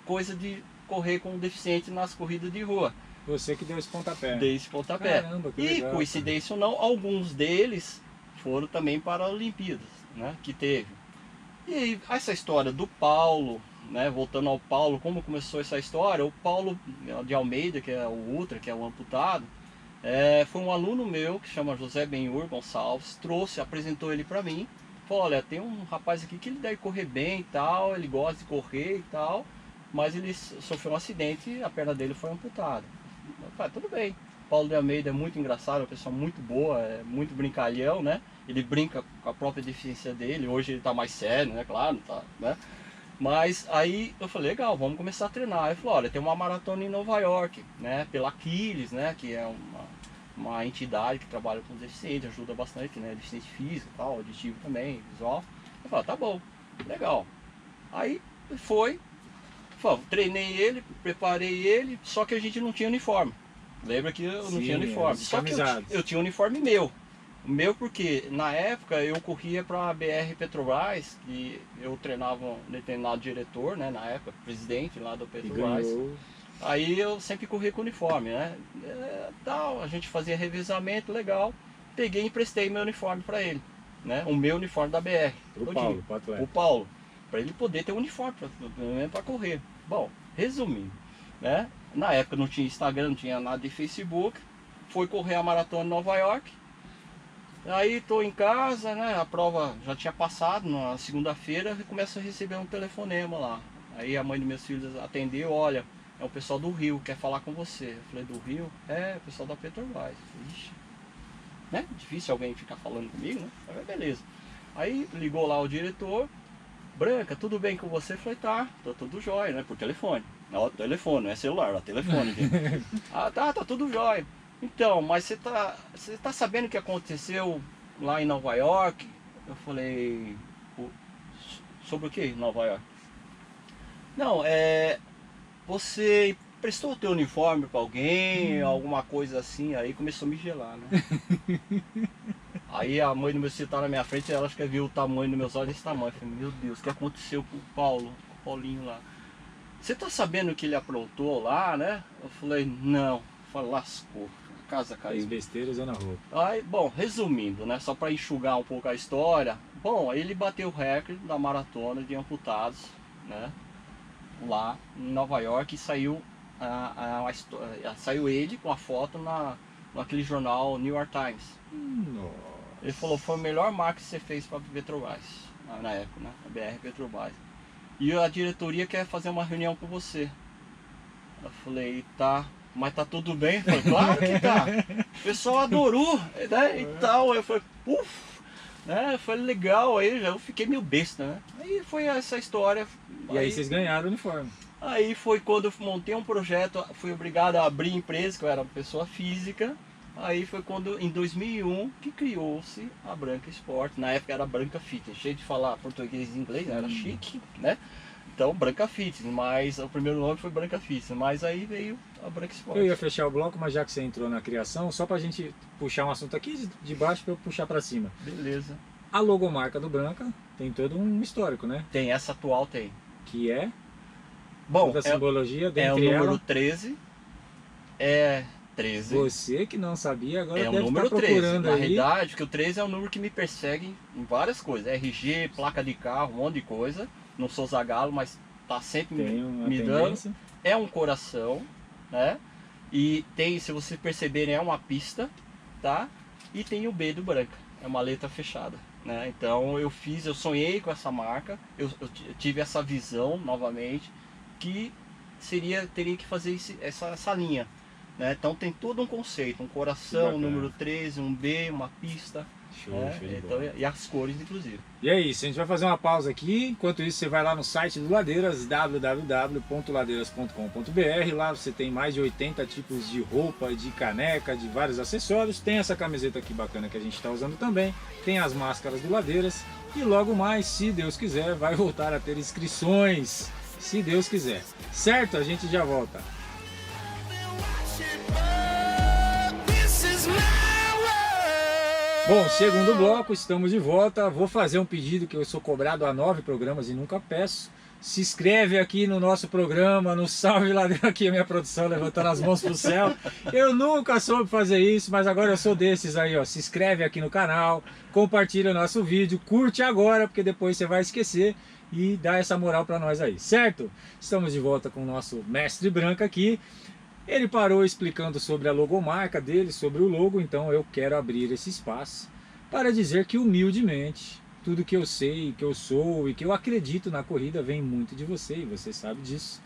coisa de correr com o deficiente nas corridas de rua. Você que deu esse pontapé. Dei esse pontapé. Caramba, que E legal, coincidência ou não, alguns deles foram também para as Olimpíadas, né? Que teve. E aí, essa história do Paulo, né? Voltando ao Paulo, como começou essa história? O Paulo de Almeida, que é o Ultra, que é o amputado, foi um aluno meu que chama José Benhur Gonçalves, apresentou ele para mim, falou, olha, tem um rapaz aqui que ele deve correr bem e tal, ele gosta de correr e tal, mas ele sofreu um acidente e a perna dele foi amputada. Eu falei, tudo bem. Paulo de Almeida é muito engraçado, é uma pessoa muito boa, é muito brincalhão, né? Ele brinca com a própria deficiência dele, hoje ele tá mais sério, né? Claro, tá, né? Mas aí eu falei, legal, vamos começar a treinar. Ele falou, olha, tem uma maratona em Nova York, né? Pela Aquiles, né? Que é uma entidade que trabalha com deficiente, ajuda bastante, né? Deficiente físico e tal, auditivo também, visual. Eu falei, tá bom, legal. Aí treinei ele, preparei ele, só que a gente não tinha uniforme. Lembra que eu não tinha uniforme. Só que eu tinha uniforme meu. O meu porque na época eu corria para a BR Petrobras, que eu treinava um determinado diretor, né, na época, presidente lá do Petrobras. Aí eu sempre corria com uniforme, né? A gente fazia revezamento, legal. Peguei e emprestei meu uniforme para ele, né? O meu uniforme da BR. O Paulo, para ele poder ter um uniforme para correr. Bom, resumindo, né? Na época não tinha Instagram, não tinha nada de Facebook. Foi correr a maratona em Nova York. Aí estou em casa, né? A prova já tinha passado na segunda-feira e começo a receber um telefonema lá. Aí a mãe dos meus filhos atendeu, olha, é o pessoal do Rio, quer falar com você. Eu falei, do Rio? É, o pessoal da Petrobras. Ixi, né? Difícil alguém ficar falando comigo, né? Eu falei, beleza. Aí ligou lá o diretor, Branca, tudo bem com você? Eu falei, tá tudo jóia, né? Por telefone. Não, telefone, não é celular, é telefone. Tá tudo jóia. Então, mas você tá sabendo o que aconteceu lá em Nova York? Eu falei, sobre o que em Nova York? Não, você prestou o teu uniforme para alguém, alguma coisa assim, aí começou a me gelar, né? Aí a mãe do meu filho tá na minha frente, ela acho que viu o tamanho dos meus olhos desse tamanho. Eu falei, meu Deus, o que aconteceu com o Paulinho lá? Você tá sabendo o que ele aprontou lá, né? Eu falei, não. Eu falei, lascou, a casa caiu. Fez besteira usando a roupa. Aí, bom, resumindo, né? Só para enxugar um pouco a história. Bom, ele bateu o recorde da maratona de amputados, né? Lá em Nova York, e saiu ele com a foto naquele jornal New York Times. Nossa. Ele falou, foi a melhor marca que você fez para a Petrobras, na época, né? A BR Petrobras. E a diretoria quer fazer uma reunião com você. Eu falei, tá, mas tá tudo bem? Eu falei, claro que tá. O pessoal adorou, né? E tal. Eu falei, né? Foi legal, aí eu fiquei meio besta, né? Aí foi essa história. E aí vocês ganharam o uniforme. Aí foi quando eu montei um projeto, fui obrigado a abrir empresa, que eu era uma pessoa física. Aí foi quando, em 2001, que criou-se a Branca Sport. Na época era Branca Fitness, cheio de falar português e inglês, né? Era chique, né? Então Branca Fitness, mas o primeiro nome foi Branca Fitness, mas aí veio a Branca Sport. Eu ia fechar o bloco, mas já que você entrou na criação, só pra gente puxar um assunto aqui de baixo pra eu puxar pra cima. Beleza. A logomarca do Branca tem todo um histórico, né? Tem, essa atual tem. Que é? Bom, toda a simbologia é o dentre número ela. 13. É 13. Você que não sabia, agora É o deve número estar 13. procurando Na aí. realidade, que o 13 é um número que me persegue em várias coisas. RG, placa de carro, um monte de coisa. Não sou zagalo, mas tá sempre Tem uma me dando. tendência. É um coração, né? E tem, se vocês perceberem, é uma pista, tá? E tem o B do Branca, é uma letra fechada, né? Então eu sonhei com essa marca, eu tive essa visão novamente, que teria que fazer essa linha, né? Então tem todo um conceito, um coração, número 13, um B, uma pista. Show de Então, bola. e as cores, inclusive. E é isso, a gente vai fazer uma pausa aqui. Enquanto isso, você vai lá no site do Ladeiras, www.ladeiras.com.br. Lá você tem mais de 80 tipos de roupa, de caneca, de vários acessórios. Tem essa camiseta aqui bacana que a gente está usando também. Tem as máscaras do Ladeiras. E logo mais, se Deus quiser, vai voltar a ter inscrições. Se Deus quiser. Certo? A gente já volta. Bom, segundo bloco, estamos de volta. Vou fazer um pedido que eu sou cobrado há 9 programas e nunca peço. Se inscreve aqui no nosso programa, no Salve Ladeira, aqui a minha produção levantando as mãos pro céu. Eu nunca soube fazer isso, mas agora eu sou desses aí, ó. Se inscreve aqui no canal, compartilha o nosso vídeo, curte agora, porque depois você vai esquecer, e dá essa moral para nós aí, certo? Estamos de volta com o nosso mestre Branca aqui. Ele parou explicando sobre a logomarca dele, sobre o logo, então eu quero abrir esse espaço para dizer que humildemente, tudo que eu sei, que eu sou e que eu acredito na corrida vem muito de você, e você sabe disso,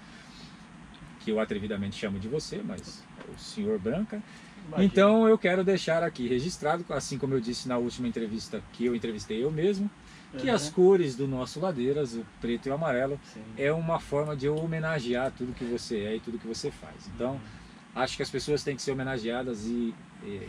que eu atrevidamente chamo de você, mas é o senhor Branca. Imagina. Então eu quero deixar aqui registrado, assim como eu disse na última entrevista que eu entrevistei eu mesmo, que as cores do nosso Ladeiras, o preto e o amarelo, Sim. é uma forma de eu homenagear tudo que você é e tudo que você faz. Então, acho que as pessoas têm que ser homenageadas e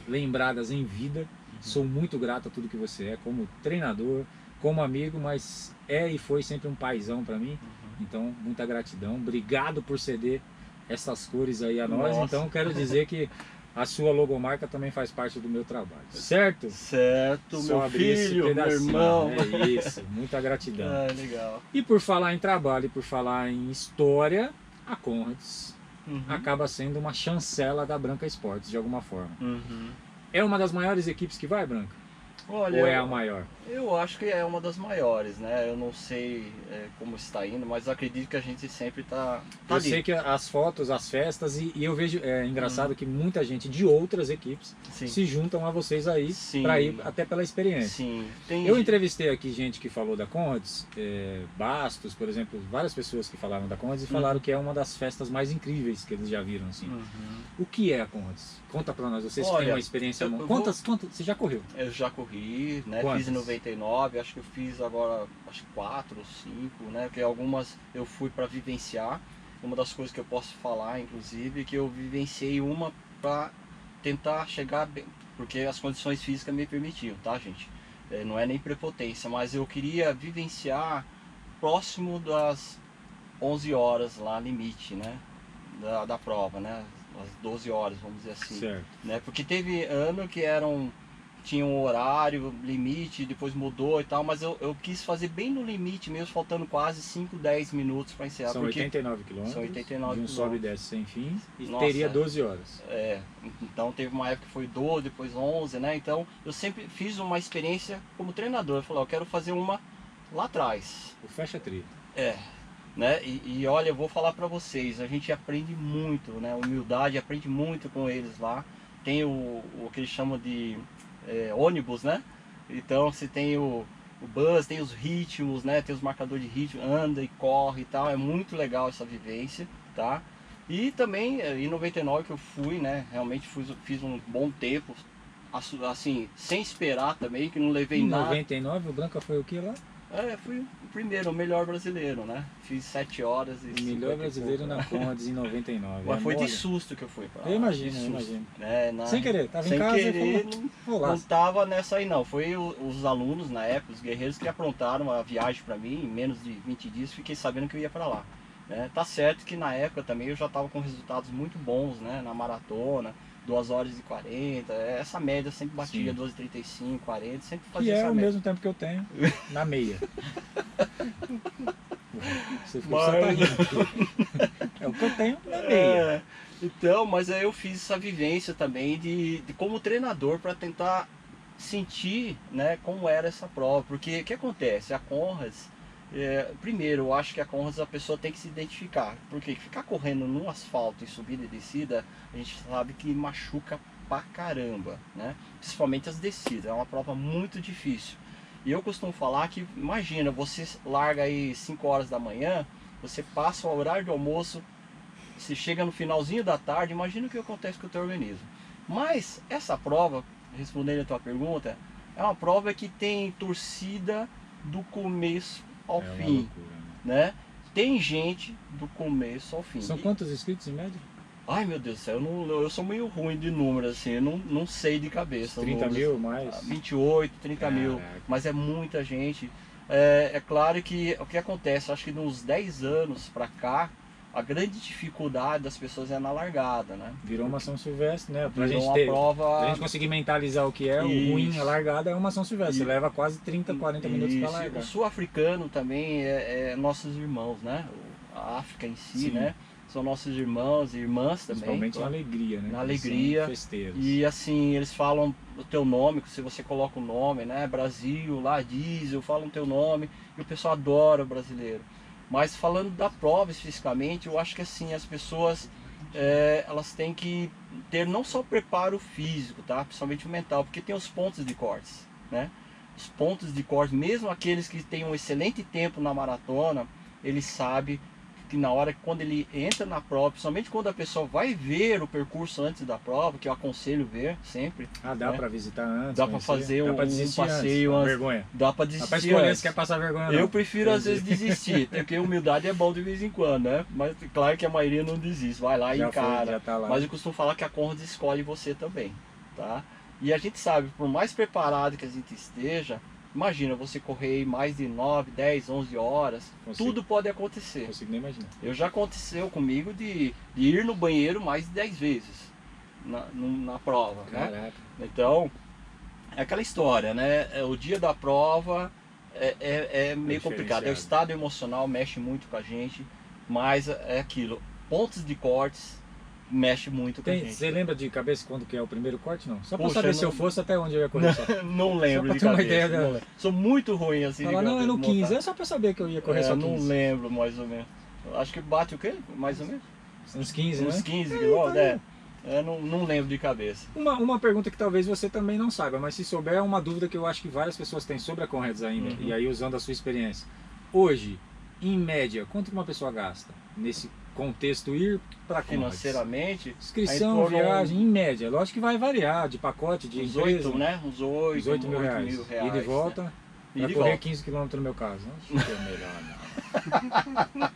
lembradas em vida. Sou muito grato a tudo que você é, como treinador, como amigo, mas é e foi sempre um paizão para mim. Então, muita gratidão. Obrigado por ceder essas cores aí a nós. Nossa. Então, quero dizer que a sua logomarca também faz parte do meu trabalho, certo? Certo, Só meu abrir esse filho, meu pedacinho. irmão. É isso, muita gratidão. Ah, legal. E por falar em trabalho e por falar em história, a Conrads Uhum. acaba sendo uma chancela da Branca Esportes, de alguma forma. Uhum. É uma das maiores equipes que vai, Branca? Olha, Ou é a maior? eu acho que é uma das maiores, né? Eu não sei como está indo, mas acredito que a gente sempre tá Eu ali. sei que as fotos, as festas, e eu vejo, é engraçado que muita gente de outras equipes Sim. se juntam a vocês aí Sim. para ir até pela experiência. Sim. Tem... Eu entrevistei aqui gente que falou da Conrads, Bastos, por exemplo, várias pessoas que falaram da Conrads e falaram que é uma das festas mais incríveis que eles já viram, assim. Uhum. O que é a Conrads? Conta pra nós, vocês que Olha, têm uma experiência... eu vou- Quantas, você já correu? Eu já corri, né? Quantas? Fiz em 99, acho que eu fiz agora, acho que 4 ou 5, né? Porque algumas eu fui para vivenciar. Uma das coisas que eu posso falar, inclusive, é que eu vivenciei uma para tentar chegar bem, porque as condições físicas me permitiam, tá, gente? Não é nem prepotência, mas eu queria vivenciar próximo das 11 horas lá, limite, né? Da prova, né? As 12 horas, vamos dizer assim. Certo. Né? Porque teve ano que tinha um horário, limite, depois mudou e tal, mas eu quis fazer bem no limite mesmo, faltando quase 5, 10 minutos para encerrar. São porque 89 quilômetros, são 89 de um quilômetros. sobe e desce sem fim, e Nossa, teria 12 horas. Então teve uma época que foi 12, depois 11, né? Então eu sempre fiz uma experiência como treinador. Eu falei, eu quero fazer uma lá atrás. O fecha trilha. Né? E olha, eu vou falar para vocês, a gente aprende muito, né? Humildade, aprende muito com eles lá. Tem o que eles chamam de ônibus, né? Então você tem o bus, tem os ritmos, né? Tem os marcadores de ritmo, anda e corre e tal. É muito legal essa vivência, tá? E também em 99 que eu fui, né? Realmente fiz um bom tempo, assim, sem esperar também, que não levei Em nada. 99 o Branca foi o que lá? Fui o primeiro, o melhor brasileiro, né? Fiz 7 horas e O melhor 50 e brasileiro pouco, na Conrads em 99. Mas foi de mole? susto que eu fui pra lá. Eu imagino, de eu susto. imagino. Sem querer, tava sem em casa querer, e falou, vou não lá. tava nessa aí não. Foi os alunos na época, os guerreiros que aprontaram a viagem pra mim. Em menos de 20 dias fiquei sabendo que eu ia pra lá. Né? Tá certo que na época também eu já tava com resultados muito bons, né? Na maratona, 2 horas e 40. Essa média sempre batia, 2h35, 40, sempre Que fazia é essa o média. mesmo tempo que eu tenho na meia. Você ficou Mas- só tá rindo. É o que eu tenho na meia. Então, mas aí eu fiz essa vivência também de como treinador para tentar sentir, né, como era essa prova. Porque o que acontece? A Conrads, Primeiro, eu acho que a Conrads a pessoa tem que se identificar, porque ficar correndo no asfalto em subida e descida, a gente sabe que machuca pra caramba, né? Principalmente as descidas, é uma prova muito difícil. E eu costumo falar que, imagina, você larga aí 5 horas da manhã, você passa o horário de almoço, você chega no finalzinho da tarde, imagina o que acontece com o teu organismo. Mas essa prova, respondendo a tua pergunta, é uma prova que tem torcida do começo ao fim, loucura, né? Tem gente do começo ao fim. São quantos inscritos em média? Ai meu Deus do céu, eu sou meio ruim de números assim, eu não sei de cabeça. 30 mil mais? 28, 30 mil, mas é muita gente. É claro que o que acontece, acho que nos 10 anos pra cá, a grande dificuldade das pessoas é na largada, né? Virou uma São Silvestre, né? Pra Virou gente uma ter, prova... pra gente conseguir mentalizar o que é, o ruim, a largada é uma São Silvestre. Você leva quase 30, 40 minutos pra largar. O sul-africano também é nossos irmãos, né? A África em si, né? São nossos irmãos e irmãs também. Principalmente na alegria, né? Na alegria. E assim, eles falam o teu nome, se você coloca o nome, né? Brasil, lá diesel, falam o teu nome. E o pessoal adora o brasileiro. Mas falando da prova especificamente, eu acho que assim, as pessoas elas têm que ter não só preparo físico, tá? Principalmente o mental, porque tem os pontos de cortes, né? Os pontos de corte, mesmo aqueles que têm um excelente tempo na maratona, ele sabe que na hora que quando ele entra na prova, principalmente quando a pessoa vai ver o percurso antes da prova, que eu aconselho ver sempre. Ah, dá, né? Para visitar antes. Dá para fazer um passeio antes. Vergonha. Dá para desistir. Dá para escolher se quer passar vergonha ou não. Eu prefiro às vezes desistir, porque humildade é bom de vez em quando, né? Mas claro que a maioria não desiste, vai lá e encara. Já tá lá. Mas eu costumo falar que a Conrads escolhe você também, tá? E a gente sabe, por mais preparado que a gente esteja, imagina você correr mais de 9, 10, 11 horas, tudo pode acontecer. Não consigo nem imaginar. Já aconteceu comigo de ir no banheiro mais de 10 vezes na prova. Caraca. Né? Então, é aquela história, né? O dia da prova é meio complicado. O estado emocional mexe muito com a gente, mas é aquilo. Pontos de cortes mexe muito com a gente. Você lembra de cabeça quando que é o primeiro corte, não? Só pra saber se eu fosse até onde eu ia correr. Não lembro de cabeça. Uma ideia Sou muito ruim assim. Fala, não, é no 15, é só pra saber que eu ia correr só 15. Não lembro mais ou menos. Acho que bate o quê? Mais ou menos? Uns 15, né? Uns 15 quilômetros, não lembro de cabeça. Uma pergunta que talvez você também não saiba, mas se souber é uma dúvida que eu acho que várias pessoas têm sobre a Conrads ainda, e aí usando a sua experiência. Hoje, em média, quanto uma pessoa gasta nesse contexto ir para financeiramente? Inscrição, viagem, em média. Lógico que vai variar de pacote, de uns empresa. 8, né? Uns 8 mil reais. E de volta, né? Para correr 15 km no meu caso. Acho que é melhor não.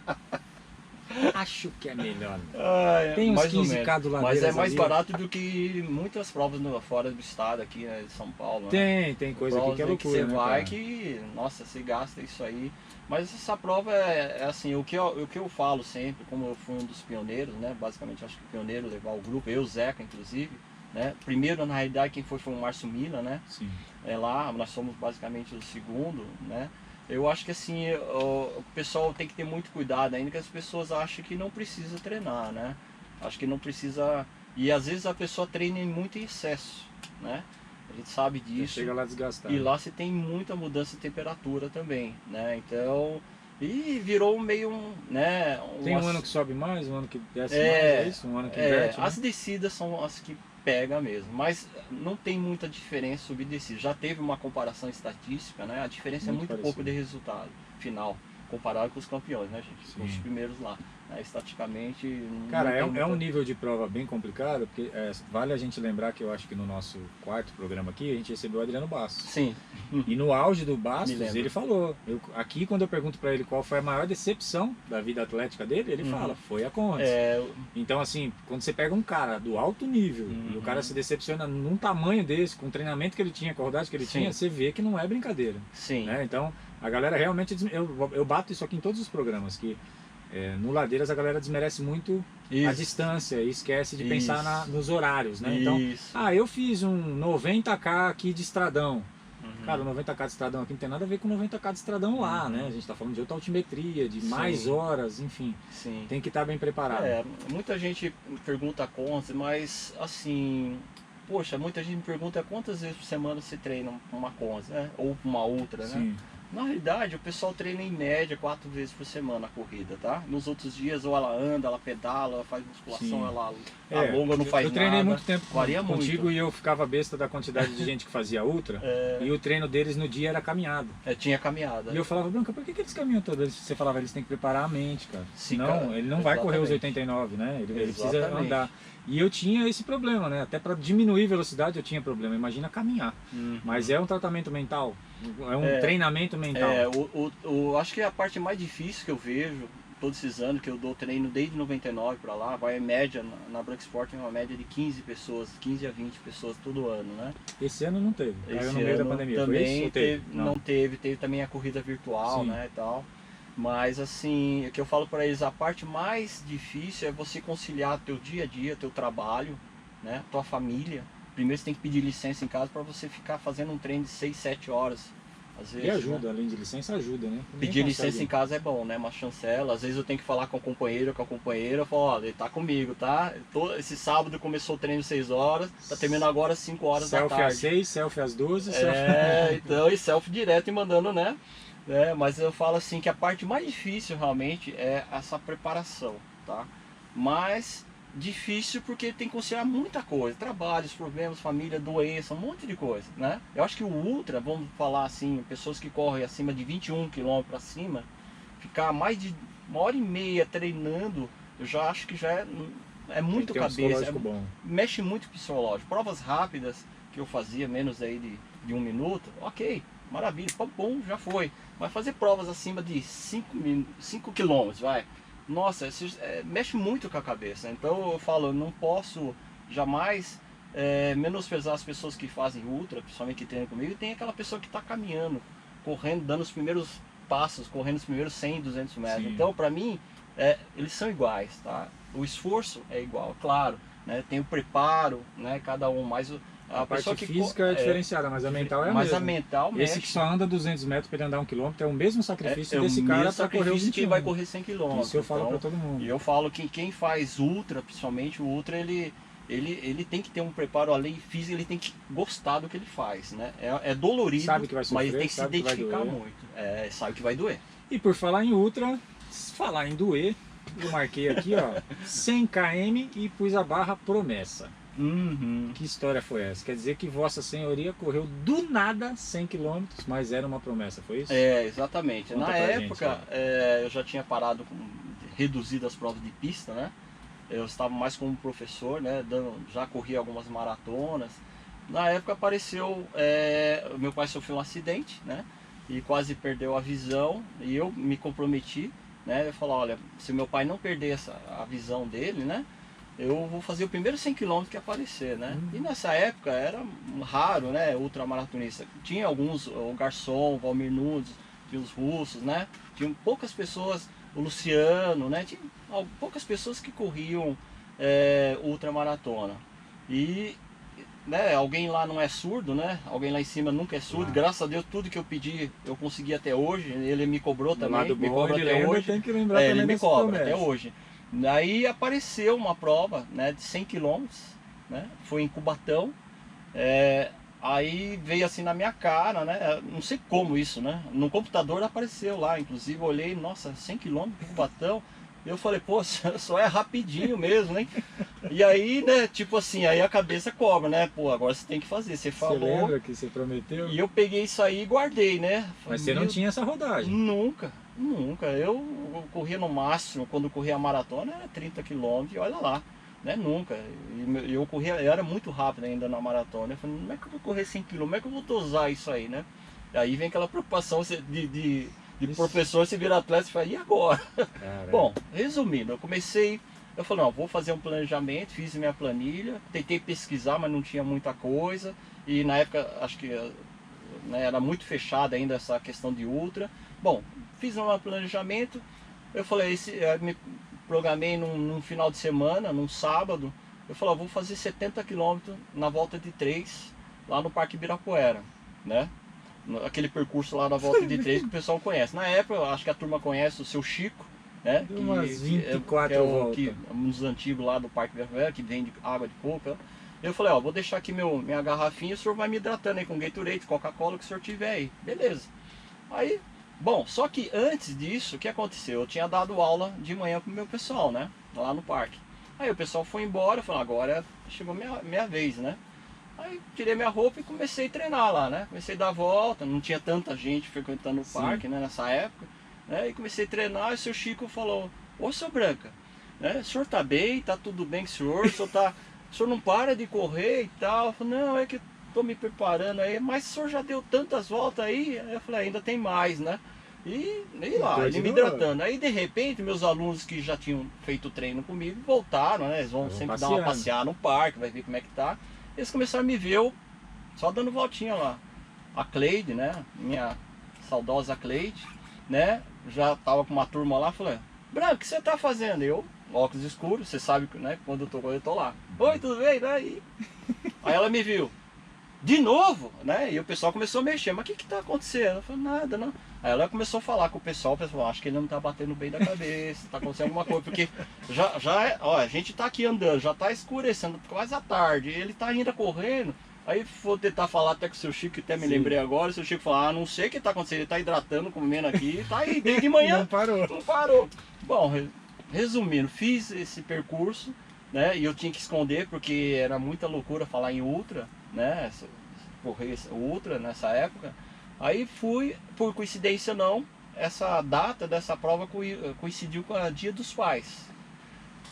Acho que é melhor não. Tem uns 15k do lado. Mas é mais barato do que muitas provas fora do estado, aqui de São Paulo. Tem coisa aqui que é loucura. Que você vai que, nossa, você gasta isso aí. Mas essa prova é assim, o que eu falo sempre, como eu fui um dos pioneiros, né? Basicamente, acho que o pioneiro levar o grupo, eu, Zeca, inclusive, né? Primeiro, na realidade, quem foi o Márcio Mina, né? Sim. Lá, nós somos basicamente o segundo, né? Eu acho que assim, o pessoal tem que ter muito cuidado ainda, que as pessoas acham que não precisa treinar, né? Acho que não precisa... E às vezes a pessoa treina muito em excesso, né? A gente sabe disso. Chega lá desgastado. E lá você tem muita mudança de temperatura também, né? Então, e virou meio né? Tem um ano que sobe mais, um ano que desce mais, é isso? Um ano que inverte, né? As descidas são as que pega mesmo, mas não tem muita diferença subir e descer. Já teve uma comparação estatística, né? A diferença muito é muito pouco de resultado final, comparado com os campeões, né, gente? Sim. Os primeiros lá. Estaticamente... Cara, é um nível de prova bem complicado, porque vale a gente lembrar que eu acho que no nosso quarto programa aqui, a gente recebeu o Adriano Bastos. Sim. E no auge do Bastos, ele falou, aqui quando eu pergunto pra ele qual foi a maior decepção da vida atlética dele, ele fala, foi a Conrads. Então assim, quando você pega um cara do alto nível, e o cara se decepciona num tamanho desse, com o treinamento que ele tinha, com a rodagem que ele tinha, você vê que não é brincadeira. Sim. Né? Então, a galera realmente, eu bato isso aqui em todos os programas, que no Ladeiras a galera desmerece muito a distância e esquece de pensar nos horários, né? Então, eu fiz um 90k aqui de estradão. Cara, o 90k de estradão aqui não tem nada a ver com 90k de estradão lá, né? A gente tá falando de outra altimetria, de mais horas, enfim. Sim. Tem que estar bem preparado. Muita gente pergunta quantas, mas assim... Poxa, muita gente me pergunta quantas vezes por semana você treina uma Conrads, né? Ou uma outra, né? Na realidade, o pessoal treina em média 4 vezes por semana a corrida, tá? Nos outros dias, ou ela anda, ela pedala, ela faz musculação, Sim. ela alonga, não faz eu treinei nada. muito tempo Varia contigo muito. e eu ficava besta da quantidade de gente que fazia ultra. E o treino deles no dia era caminhada. Tinha caminhada. E eu falava, Branca, por que eles caminham todos? Você falava, eles têm que preparar a mente, cara. Sim, Senão, cara, ele não vai correr os exatamente. 89, né? Ele precisa Exatamente. andar. E eu tinha esse problema, né? Até para diminuir velocidade eu tinha problema. Imagina caminhar. Mas é um tratamento mental. É um treinamento mental. Acho que a parte mais difícil que eu vejo todos esses anos que eu dou treino desde 99 para lá, vai em média, na Branca Sport tem uma média de 15 pessoas, 15 a 20 pessoas todo ano, né? Esse ano não teve, Esse caiu no meio da ano pandemia, também foi isso? teve, não teve também a corrida virtual, Sim. né, e tal. Mas assim, o que eu falo para eles, a parte mais difícil é você conciliar teu dia a dia, teu trabalho, né, tua família. Primeiro você tem que pedir licença em casa para você ficar fazendo um treino de 6, 7 horas. Às vezes, e ajuda, né? além de licença, ajuda, né? Pedir licença em casa é bom, né? Uma chancela. Às vezes eu tenho que falar com o companheiro, com a companheira. Eu falo, olha, ele tá comigo, tá? Esse sábado começou o treino 6 horas, tá terminando agora às 5 horas da tarde. Selfie às 6, selfie às 12, então, e selfie direto e mandando, né? Mas eu falo assim que a parte mais difícil realmente é essa preparação, tá? Mas difícil porque tem que considerar muita coisa, trabalhos, problemas, família, doença, um monte de coisa, né? Eu acho que o ultra, vamos falar assim, pessoas que correm acima de 21 km para cima, ficar mais de 1h30 treinando, eu já acho que já é muito cabeça, bom. Mexe muito com o psicológico. Provas rápidas que eu fazia, menos aí de 1 minuto, ok, maravilha, bom, já foi. Mas fazer provas acima de 5 km, vai. Nossa, mexe muito com a cabeça. Então eu falo, eu não posso jamais menosprezar as pessoas que fazem ultra, principalmente que treinam comigo, e tem aquela pessoa que está caminhando, correndo, dando os primeiros passos, correndo os primeiros 100, 200 metros. Sim. Então, para mim, eles são iguais, tá? O esforço é igual, claro, né? Tem o preparo, né? Cada um, mais a parte física é diferenciada, mas a mental é a mesma. Mas a mental mexe. Esse que só anda 200 metros para ele andar 1 km é o mesmo sacrifício desse cara para correr os 21. Que vai correr 100 km. Isso eu falo para todo mundo. E eu falo que quem faz ultra, principalmente o ultra, ele tem que ter um preparo além físico, ele tem que gostar do que ele faz, né? É dolorido, sabe que vai sofrer, mas ele tem que se identificar muito. Sabe que vai doer. E por falar em ultra, falar em doer, eu marquei aqui, ó, 100 km e pus a barra promessa. Que história foi essa? Quer dizer que Vossa Senhoria correu do nada 100 km, mas era uma promessa, foi isso? Exatamente. Conta Na pra época, gente, eu já tinha parado reduzido as provas de pista, né? Eu estava mais como professor, né? Já corri algumas maratonas. Na época apareceu, meu pai sofreu um acidente, né? E quase perdeu a visão, e eu me comprometi, né? Eu falei, olha, se meu pai não perder a visão dele, né? Eu vou fazer o primeiro 100 km que aparecer, né? E nessa época era raro, né? Ultramaratonista. Tinha alguns, o Garçom, o Valmir Nunes, tinha os russos, né? Tinham poucas pessoas, o Luciano, né? Tinha poucas pessoas que corriam ultramaratona. E né, alguém lá não é surdo, né? Alguém lá em cima nunca é surdo. Graças a Deus, tudo que eu pedi, eu consegui até hoje. Ele me cobrou também, me cobra até hoje. Tem que lembrar ele me cobra até hoje. Daí apareceu uma prova, né, de 100 km, né, foi em Cubatão, aí veio assim na minha cara, né, não sei como isso, né, no computador apareceu lá, inclusive eu olhei, nossa, 100 km em Cubatão, eu falei, pô, só é rapidinho mesmo, né, e aí, né, tipo assim, aí a cabeça cobra, né, pô, agora você tem que fazer, você falou. Você lembra que você prometeu? E eu peguei isso aí e guardei, né. Mas você não tinha essa rodagem? Nunca. Eu corria no máximo, quando corria a maratona era 30 km e olha lá, né? Nunca. Eu era muito rápido ainda na maratona. Eu falei, como é que eu vou correr 100 km? Como é que eu vou dosar isso aí, né? E aí vem aquela preocupação de professor, se vira atleta e fala, e agora? Bom, resumindo, eu falei, não, vou fazer um planejamento, fiz minha planilha, tentei pesquisar, mas não tinha muita coisa. E na época, acho que né, era muito fechada ainda essa questão de ultra. Bom, fiz um planejamento, eu falei, me programei num final de semana, num sábado, eu falei, vou fazer 70 km na volta de 3, lá no Parque Ibirapuera, né? Aquele percurso lá na volta de 3 que o pessoal conhece. Na época, eu acho que a turma conhece o seu Chico, né? Deu umas 24 voltas. Um dos antigos lá do Parque Ibirapuera, que vende água de coco. Eu falei, vou deixar aqui minha garrafinha, o senhor vai me hidratando aí com Gatorade, Coca-Cola, que o senhor tiver aí. Beleza. Aí, bom, só que antes disso, o que aconteceu? Eu tinha dado aula de manhã pro meu pessoal, né? Lá no parque. Aí o pessoal foi embora, eu falei, agora chegou minha vez, né? Aí tirei minha roupa e comecei a treinar lá, né? Comecei a dar volta, não tinha tanta gente frequentando o parque, né, nessa época. Né? E comecei a treinar e o seu Chico falou, ô seu Branca, né? O senhor tá bem, tá tudo bem com o senhor não para de correr e tal. Eu falei, não, é que tô me preparando aí, mas o senhor já deu tantas voltas aí? Aí eu falei, ainda tem mais, né? E lá, ele me hidratando. Aí de repente meus alunos que já tinham feito o treino comigo voltaram, né? Eles vão sempre dar uma passeada no parque, vai ver como é que tá. Eles começaram a me ver eu só dando voltinha lá. A Cleide, né? Minha saudosa Cleide, né? Já tava com uma turma lá, falei, Branco, o que você tá fazendo? Eu, óculos escuros, você sabe que, né? Quando eu tô lá. Oi, tudo bem? Aí ela me viu. De novo, né? E o pessoal começou a mexer. Mas o que tá acontecendo? Eu falei, nada, não. Aí ela começou a falar com o pessoal acho que ele não tá batendo bem da cabeça, tá acontecendo alguma coisa, porque ó, a gente tá aqui andando, já tá escurecendo, quase à tarde, ele tá ainda correndo. Aí vou tentar falar até com o seu Chico, até me lembrei agora, o seu Chico falou, não sei o que tá acontecendo, ele tá hidratando, comendo aqui, tá aí desde de manhã. Não parou. Bom, resumindo, fiz esse percurso, né? E eu tinha que esconder, porque era muita loucura falar em ultra, né? Correr ultra nessa época. Aí fui, por coincidência não, essa data dessa prova coincidiu com o Dia dos Pais.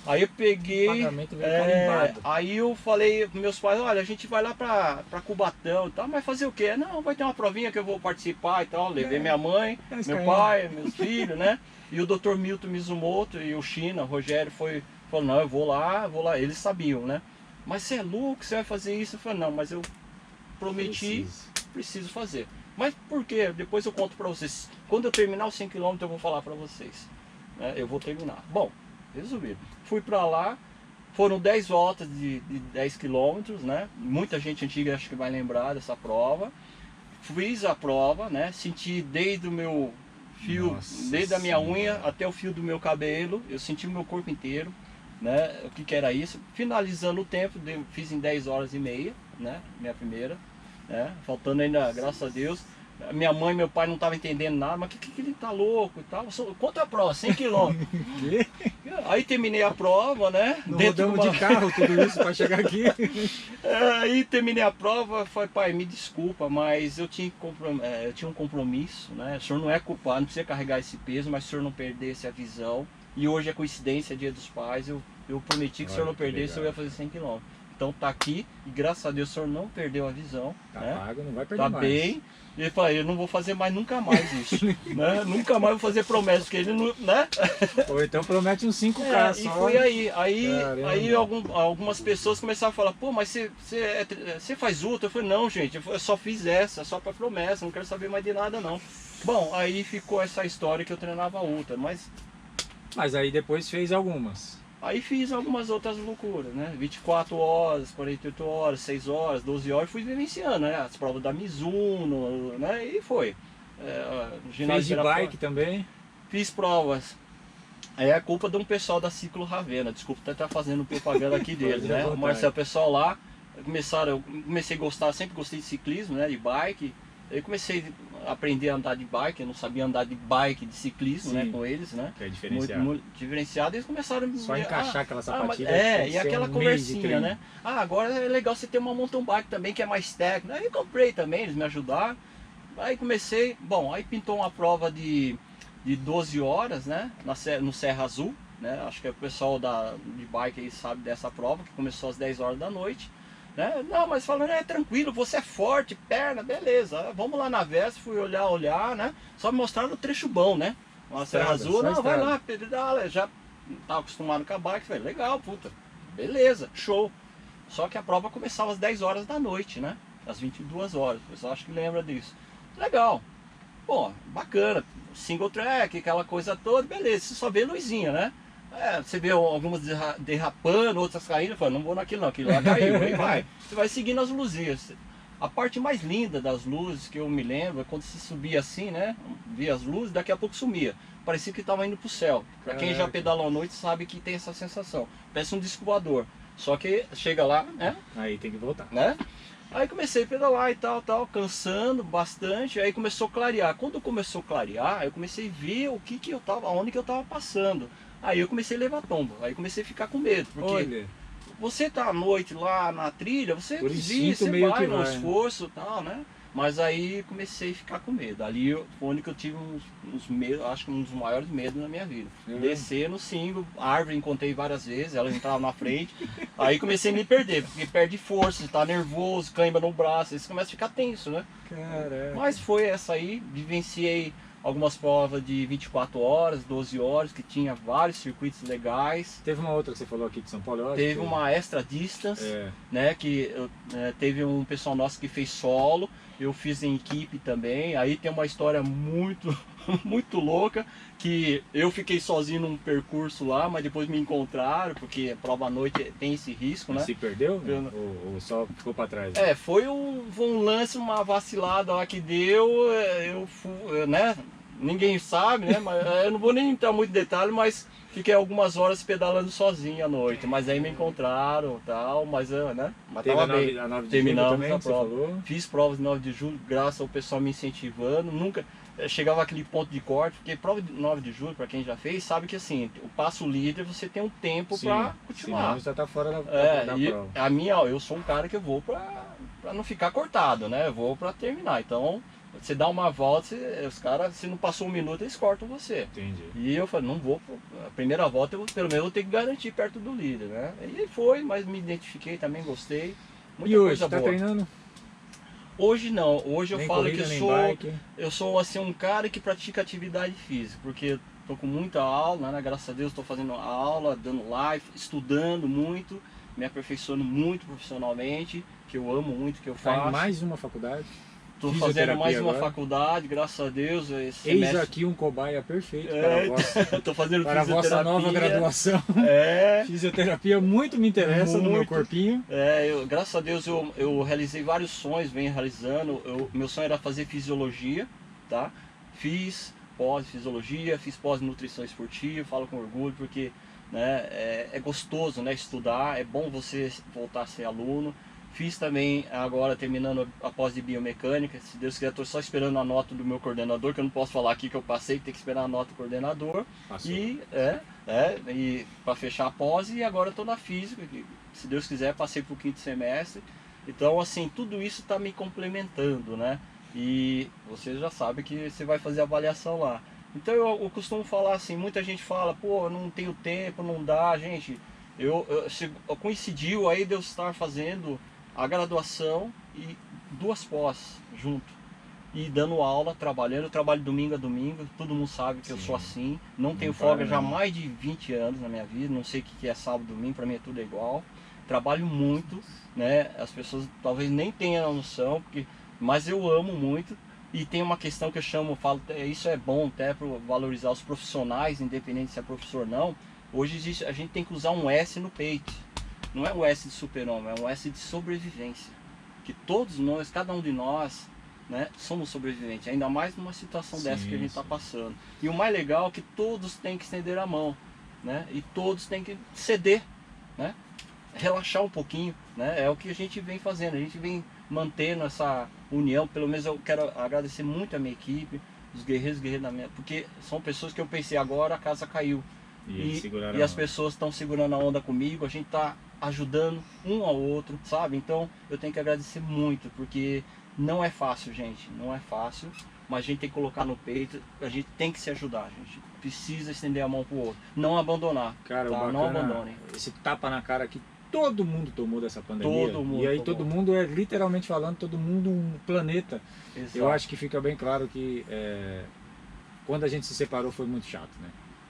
Aí eu peguei, aí eu falei para meus pais, olha, a gente vai lá para Cubatão e tal, mas fazer o quê? Não, vai ter uma provinha que eu vou participar e tal. Levei minha mãe, meu pai, meus filhos, né? E o Dr. Milton Mizumoto e o China, o Rogério falou, não, eu vou lá, eles sabiam, né? Mas você é louco, você vai fazer isso? Eu falei, não, mas eu prometi, preciso fazer. Mas por quê? Depois eu conto pra vocês. Quando eu terminar os 100 km eu vou falar pra vocês. Né? Eu vou terminar. Bom, resumido. Fui pra lá, foram 10 voltas de 10 km, né? Muita gente antiga acho que vai lembrar dessa prova. Fiz a prova, né? Senti desde o meu fio, desde a minha unha até o fio do meu cabelo. Eu senti o meu corpo inteiro, né? O que era isso? Finalizando o tempo, fiz em 10 horas e meia, né? Minha primeira. Faltando ainda, graças a Deus. Minha mãe e meu pai não estavam entendendo nada, mas que ele tá louco e tal. Quanto é a prova? 100 km. Aí terminei a prova, né? Não rodamos de carro tudo isso para chegar aqui. Aí terminei a prova, falei, pai, me desculpa, mas eu tinha um compromisso, né? O senhor não é culpado, não precisa carregar esse peso, mas se o senhor não perdesse a visão, e hoje é coincidência, Dia dos Pais, eu prometi que se o senhor não perdesse, eu ia fazer 100 km. Então tá aqui, e graças a Deus o senhor não perdeu a visão. Tá né? pago, não vai perder tá mais. Bem. E ele falou, eu não vou fazer mais nunca mais isso. Né? Nunca mais vou fazer promessa, porque ele não. Né? Ou então promete uns 5K só. E foi aí algumas pessoas começaram a falar, pô, mas você faz ultra? Eu falei, não, gente, eu só fiz essa, só pra promessa, não quero saber mais de nada não. Bom, aí ficou essa história que eu treinava ultra, mas aí depois fez algumas. Aí fiz algumas outras loucuras, né? 24 horas, 48 horas, 6 horas, 12 horas, fui vivenciando, né? As provas da Mizuno, né? E foi. Fez de bike também? Fiz provas. É a culpa de um pessoal da Ciclo Ravena, desculpa até estar fazendo propaganda aqui deles, né? O Marcelo, o pessoal lá, eu comecei a gostar, sempre gostei de ciclismo, né? De bike. Eu comecei a aprender a andar de bike, eu não sabia andar de bike, de ciclismo, né, com eles, né? Que é diferenciado. Muito diferenciado, e eles começaram a só encaixar aquela sapatilha. E aquela conversinha, né? Agora é legal você ter uma mountain bike também, que é mais técnica. Aí eu comprei também, eles me ajudaram. Aí comecei, aí pintou uma prova de 12 horas, né? No Serra Azul, né? Acho que o pessoal de bike aí sabe dessa prova, que começou às 10 horas da noite. Né? Não, mas falando, tranquilo, você é forte, perna, beleza, vamos lá na Vespa, fui olhar, né? Só me mostraram o trecho bom, né? Uma Serra Azul, não, vai lá, pedala, já estava acostumado com a bike, falei, legal, puta, beleza, show. Só que a prova começava às 10 horas da noite, né? Às 22 horas, o pessoal acho que lembra disso. Legal, pô, bacana, single track, aquela coisa toda, beleza, você só vê luzinha, né? Você vê algumas derrapando, outras caindo, fala, não vou naquilo não, aquilo lá caiu, aí vai. Você vai seguindo as luzinhas. A parte mais linda das luzes que eu me lembro é quando você subia assim, né? Via as luzes, daqui a pouco sumia. Parecia que estava indo pro céu. Pra quem já pedalou à noite sabe que tem essa sensação. Parece um disco voador. Só que chega lá, né? Aí tem que voltar. Né? Aí comecei a pedalar e tal, cansando bastante, aí começou a clarear. Quando começou a clarear, eu comecei a ver onde que eu tava passando. Aí eu comecei a levar tombo, aí comecei a ficar com medo, porque Olha, você tá à noite lá na trilha, você por desvia, instinto você meio vai que no vai, né? esforço e tal, né? Mas aí comecei a ficar com medo. Ali foi onde que eu tive uns medos, acho que um dos maiores medos na minha vida. Descer no single, árvore encontrei várias vezes, ela entrava na frente. Aí comecei a me perder, porque perde força, você tá nervoso, cãibra no braço, aí você começa a ficar tenso, né? Caraca. Mas foi essa aí, vivenciei algumas provas de 24 horas, 12 horas, que tinha vários circuitos legais. Teve uma outra que você falou aqui de São Paulo, eu acho Teve que- uma extra distance, É. né, que teve um pessoal nosso que fez solo, eu fiz em equipe também. Aí tem uma história muito muito louca, que eu fiquei sozinho num percurso lá, mas depois me encontraram, porque a prova à noite tem esse risco, né? Se perdeu? Eu- Ou só ficou pra trás? Foi um lance, uma vacilada lá que deu, eu fui, né? Ninguém sabe, né? Mas eu não vou nem entrar muito em detalhe, mas fiquei algumas horas pedalando sozinho à noite. Mas aí me encontraram e tal, mas, né? Mas Teve tava a bem. 9 de Terminamos julho também, a que você prova. falou. Fiz provas de 9 de julho, graças ao pessoal me incentivando. Nunca chegava aquele ponto de corte, porque prova de 9 de julho, para quem já fez, sabe que assim, o passo líder você tem um tempo para continuar. Senão já tá fora da E prova. a minha, eu sou um cara que eu vou pra não ficar cortado, né? Eu vou pra terminar. Então, você dá uma volta, os caras, se não passou um minuto, eles cortam você. Entendi. E eu falei, não vou, a primeira volta eu pelo menos vou ter que garantir perto do líder, né? E foi, mas me identifiquei, também gostei. Muita E hoje, coisa tá boa. treinando? Hoje não, hoje eu Nem falo corrida, que nem bike. eu sou assim um cara que pratica atividade física, porque eu tô com muita aula, né? Graças a Deus estou fazendo aula, dando live, estudando muito, me aperfeiçoando muito profissionalmente, que eu amo muito o que eu Tá em faço. mais uma faculdade. Tô fazendo fisioterapia mais uma agora. faculdade, graças a Deus. Esse Eis semestre... aqui um cobaia perfeito É, para tô fazendo para a vossa fisioterapia. nova graduação. É, Fisioterapia muito me interessa no meu Muito. corpinho. graças a Deus eu realizei vários sonhos, venho realizando. Meu sonho era fazer fisiologia, tá? Fiz pós-fisiologia, fiz pós-nutrição esportiva, falo com orgulho porque, né, é gostoso, né, estudar, é bom você voltar a ser aluno. Fiz também, agora terminando a pós de biomecânica, se Deus quiser, estou só esperando a nota do meu coordenador, que eu não posso falar aqui que eu passei, tem que esperar a nota do coordenador. Passou. E para fechar a pós, e agora estou na física, que, se Deus quiser, passei para o 5º semestre. Então, assim, tudo isso está me complementando, né? E você já sabe que você vai fazer a avaliação lá. Então eu costumo falar assim, muita gente fala, pô, eu não tenho tempo, não dá, gente. Eu coincidiu aí de eu estar fazendo a graduação e 2 pós junto. E dando aula, trabalhando, eu trabalho domingo a domingo, todo mundo sabe que eu Sim. sou assim. Não tenho para, folga já há não. mais de 20 anos na minha vida, não sei o que é sábado, domingo, para mim é tudo igual. Trabalho muito, né? As pessoas talvez nem tenham a noção, mas eu amo muito. E tem uma questão que eu falo, isso é bom até para valorizar os profissionais, independente se é professor ou não. Hoje a gente tem que usar um S no peito. Não é um S de super-homem, é um S de sobrevivência. Que todos nós, cada um de nós, né, somos sobreviventes. Ainda mais numa situação dessa que a gente está passando. E o mais legal é que todos têm que estender a mão, né? E todos têm que ceder, né? Relaxar um pouquinho, né? É o que a gente vem fazendo. A gente vem mantendo essa união. Pelo menos eu quero agradecer muito a minha equipe, os guerreiros da minha... Porque são pessoas que eu pensei, agora a casa caiu. E as pessoas estão segurando a onda comigo, a gente está ajudando um ao outro, sabe? Então eu tenho que agradecer muito, porque não é fácil, gente, não é fácil, mas a gente tem que colocar no peito, a gente tem que se ajudar, a gente precisa estender a mão pro outro, não abandonar, Cara, tá? o Não bacana, abandonem. esse tapa na cara que todo mundo tomou dessa pandemia. Todo mundo e aí tomou. todo mundo é literalmente falando, todo mundo um planeta. Exato. Eu acho que fica bem claro que quando a gente se separou foi muito chato, né?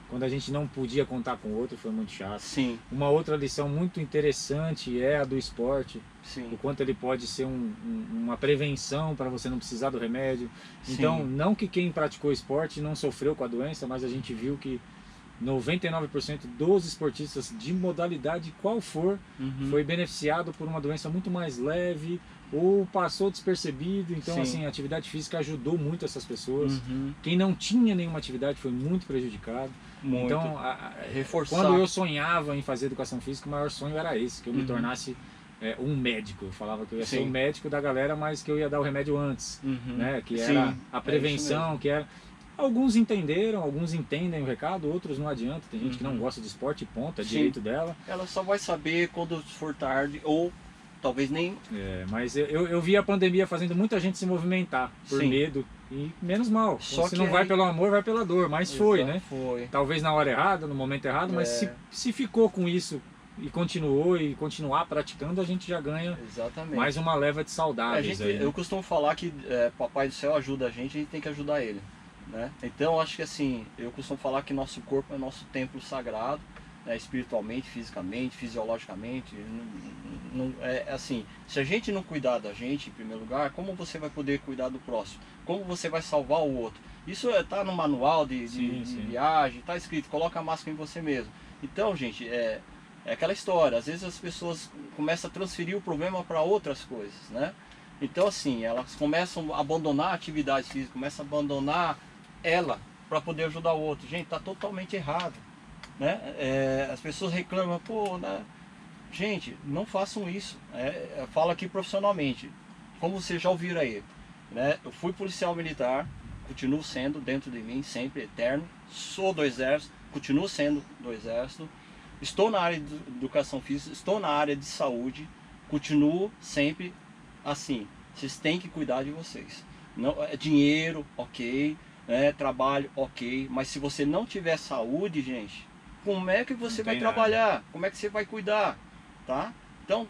Quando a gente não podia contar com o outro foi muito chato. Sim, Uma outra lição muito interessante é a do esporte, sim. o quanto ele pode ser uma prevenção para você não precisar do remédio. Sim. Então, não que quem praticou esporte não sofreu com a doença, mas a gente viu que 99% dos esportistas de modalidade qual for Uhum. foi beneficiado por uma doença muito mais leve ou passou despercebido. Então, Sim. assim, a atividade física ajudou muito essas pessoas. Uhum. Quem não tinha nenhuma atividade foi muito prejudicado. Muito. Então, Reforçar. quando eu sonhava em fazer educação física, o maior sonho era esse, que eu me Uhum. tornasse um médico. Eu falava que eu ia ser Sim. um médico da galera, mas que eu ia dar o remédio antes, né? Que Sim, era a é prevenção, isso que era... Alguns entenderam, alguns entendem o recado, outros não adianta. Tem gente que não gosta de esporte e ponto, é Sim. direito dela. Ela só vai saber quando for tarde, ou talvez nem... Mas eu vi a pandemia fazendo muita gente se movimentar por Sim. medo. E menos mal. Só Se que não vai aí- pelo amor, vai pela dor. Mas foi, Exato, né? Foi. Talvez na hora errada, no momento errado, mas se ficou com isso e continuou e continuar praticando, a gente já ganha Exatamente. mais uma leva de A saudáveis gente, aí, né? eu costumo falar que Papai do Céu ajuda a gente tem que ajudar ele, né? Então acho que assim, eu costumo falar que nosso corpo é nosso templo sagrado, né? Espiritualmente, fisicamente, fisiologicamente. É assim, se a gente não cuidar da gente em primeiro lugar, como você vai poder cuidar do próximo? Como você vai salvar o outro? Isso está no manual de viagem, está escrito, coloca a máscara em você mesmo. Então, gente, é aquela história, às vezes as pessoas começam a transferir o problema para outras coisas, né? Então assim, elas começam a abandonar a atividade física, começam a abandonar ela para poder ajudar o outro. Gente, está totalmente errado, né? As pessoas reclamam, pô, né? Gente, não façam isso. Eu falo aqui profissionalmente, como vocês já ouviram aí, né? Eu fui policial militar, continuo sendo dentro de mim, sempre eterno, sou do exército, continuo sendo do exército. Estou na área de educação física, estou na área de saúde, continuo sempre assim. Vocês têm que cuidar de vocês. Não, dinheiro, ok, trabalho, ok, mas se você não tiver saúde, gente, como é que você vai trabalhar? Como é que você vai cuidar? Tá? Então,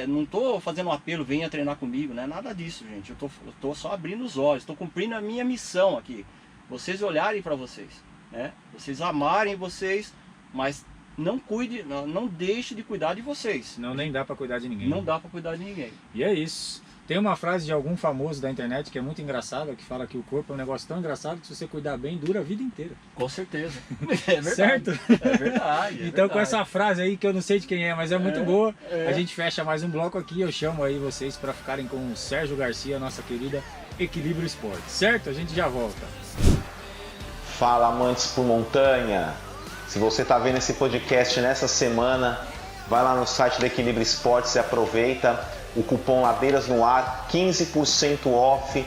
não estou fazendo um apelo, venha treinar comigo, não é nada disso, gente. Eu tô só abrindo os olhos, estou cumprindo a minha missão aqui. Vocês olharem para vocês, né? Vocês amarem vocês, mas não deixe de cuidar de vocês. Não, nem dá para cuidar de ninguém. Não dá para cuidar de ninguém. E é isso. Tem uma frase de algum famoso da internet que é muito engraçada, que fala que o corpo é um negócio tão engraçado que se você cuidar bem, dura a vida inteira. Com certeza. É verdade. Certo? É verdade. Então com essa frase aí, que eu não sei de quem é, mas é muito boa, a gente fecha mais um bloco aqui. Eu chamo aí vocês para ficarem com o Sérgio Garcia, nossa querida Equilíbrio Esporte. Certo? A gente já volta. Fala, amantes por montanha! Se você está vendo esse podcast nessa semana, vai lá no site da Equilíbrio Esportes e aproveita o cupom Ladeiras no Ar, 15% off,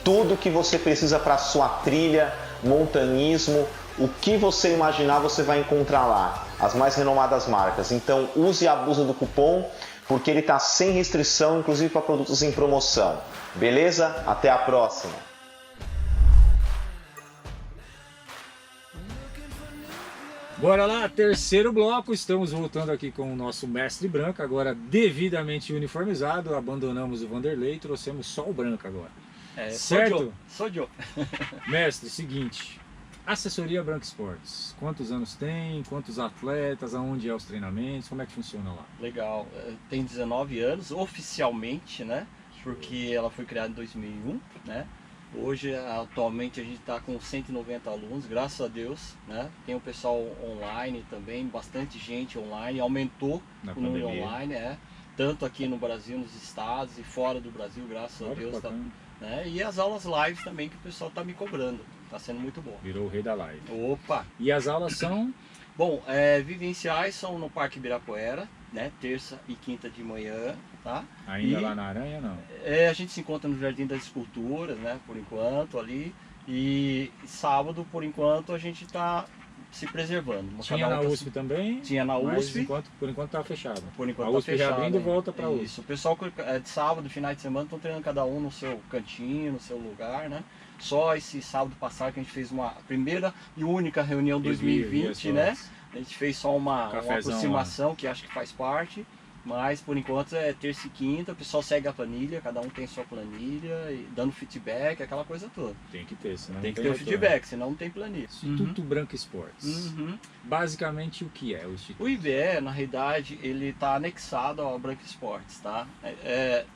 tudo que você precisa para sua trilha, montanismo, o que você imaginar você vai encontrar lá, as mais renomadas marcas. Então use e abuse do cupom, porque ele está sem restrição, inclusive para produtos em promoção. Beleza? Até a próxima! Bora lá, terceiro bloco, estamos voltando aqui com o nosso mestre branco, agora devidamente uniformizado, abandonamos o Vanderlei e trouxemos só o branco agora. Certo? Sou Joe. Mestre, seguinte, assessoria Branco Esportes, quantos anos tem, quantos atletas, aonde é os treinamentos, como é que funciona lá? Legal, tem 19 anos oficialmente, né? Porque ela foi criada em 2001, né? Hoje, atualmente, a gente está com 190 alunos, graças a Deus, né? Tem o pessoal online também, bastante gente online, aumentou o número online, tanto aqui no Brasil, nos estados e fora do Brasil, graças a Deus. Né? E as aulas lives também que o pessoal está me cobrando, está sendo muito bom. Virou o rei da live. Opa! E as aulas são? Bom, vivenciais são no Parque Ibirapuera, né? Terça e quinta de manhã, tá? Ainda lá na Aranha, não? A gente se encontra no Jardim das Esculturas, né? Por enquanto, ali. E sábado, por enquanto, a gente está se preservando. Tinha na USP também? Tinha na USP. Mas por enquanto está fechado. Por enquanto a USP tá fechado, reabrindo, volta para a USP. Isso, o pessoal de sábado, finais de semana, estão treinando cada um no seu cantinho, no seu lugar, né? Só esse sábado passado que a gente fez uma primeira e única reunião 2020, né? A gente fez só uma aproximação lá, que acho que faz parte. Mas por enquanto é terça e quinta, o pessoal segue a planilha, cada um tem sua planilha, e dando feedback, aquela coisa toda. Tem que ter, senão tem que ter o feedback, senão não tem planilha. Instituto Branco Esportes. Basicamente o que é o Instituto? O IBE, na realidade, ele está anexado ao Branco Esportes, tá?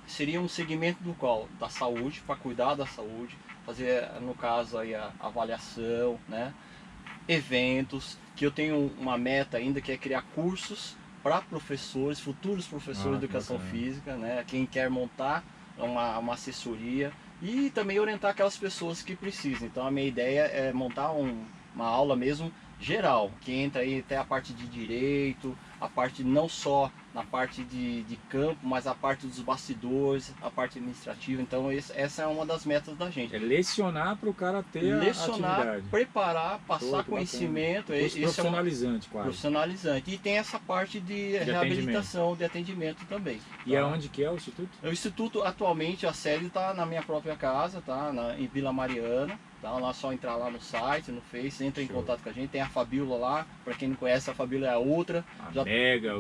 Seria um segmento do qual? Da saúde, para cuidar da saúde, fazer, no caso, aí, a avaliação, né? Eventos, que eu tenho uma meta ainda que é criar cursos para professores, futuros professores de educação física, né? Quem quer montar uma assessoria e também orientar aquelas pessoas que precisam. Então a minha ideia é montar uma aula mesmo geral, que entra aí até a parte de direito, a parte não só na parte de campo, mas a parte dos bastidores, a parte administrativa. Então essa é uma das metas da gente. É lecionar para o cara ter a atividade. Preparar, passar conhecimento. Profissionalizante, quase. Profissionalizante. E tem essa parte de reabilitação, de atendimento também. E aonde que é o Instituto? O Instituto, atualmente, a sede está na minha própria casa, tá? Em Vila Mariana. Tá? Lá é só entrar lá no site, no Face, entra em contato com a gente. Tem a Fabíola lá, para quem não conhece, a Fabíola é a outra.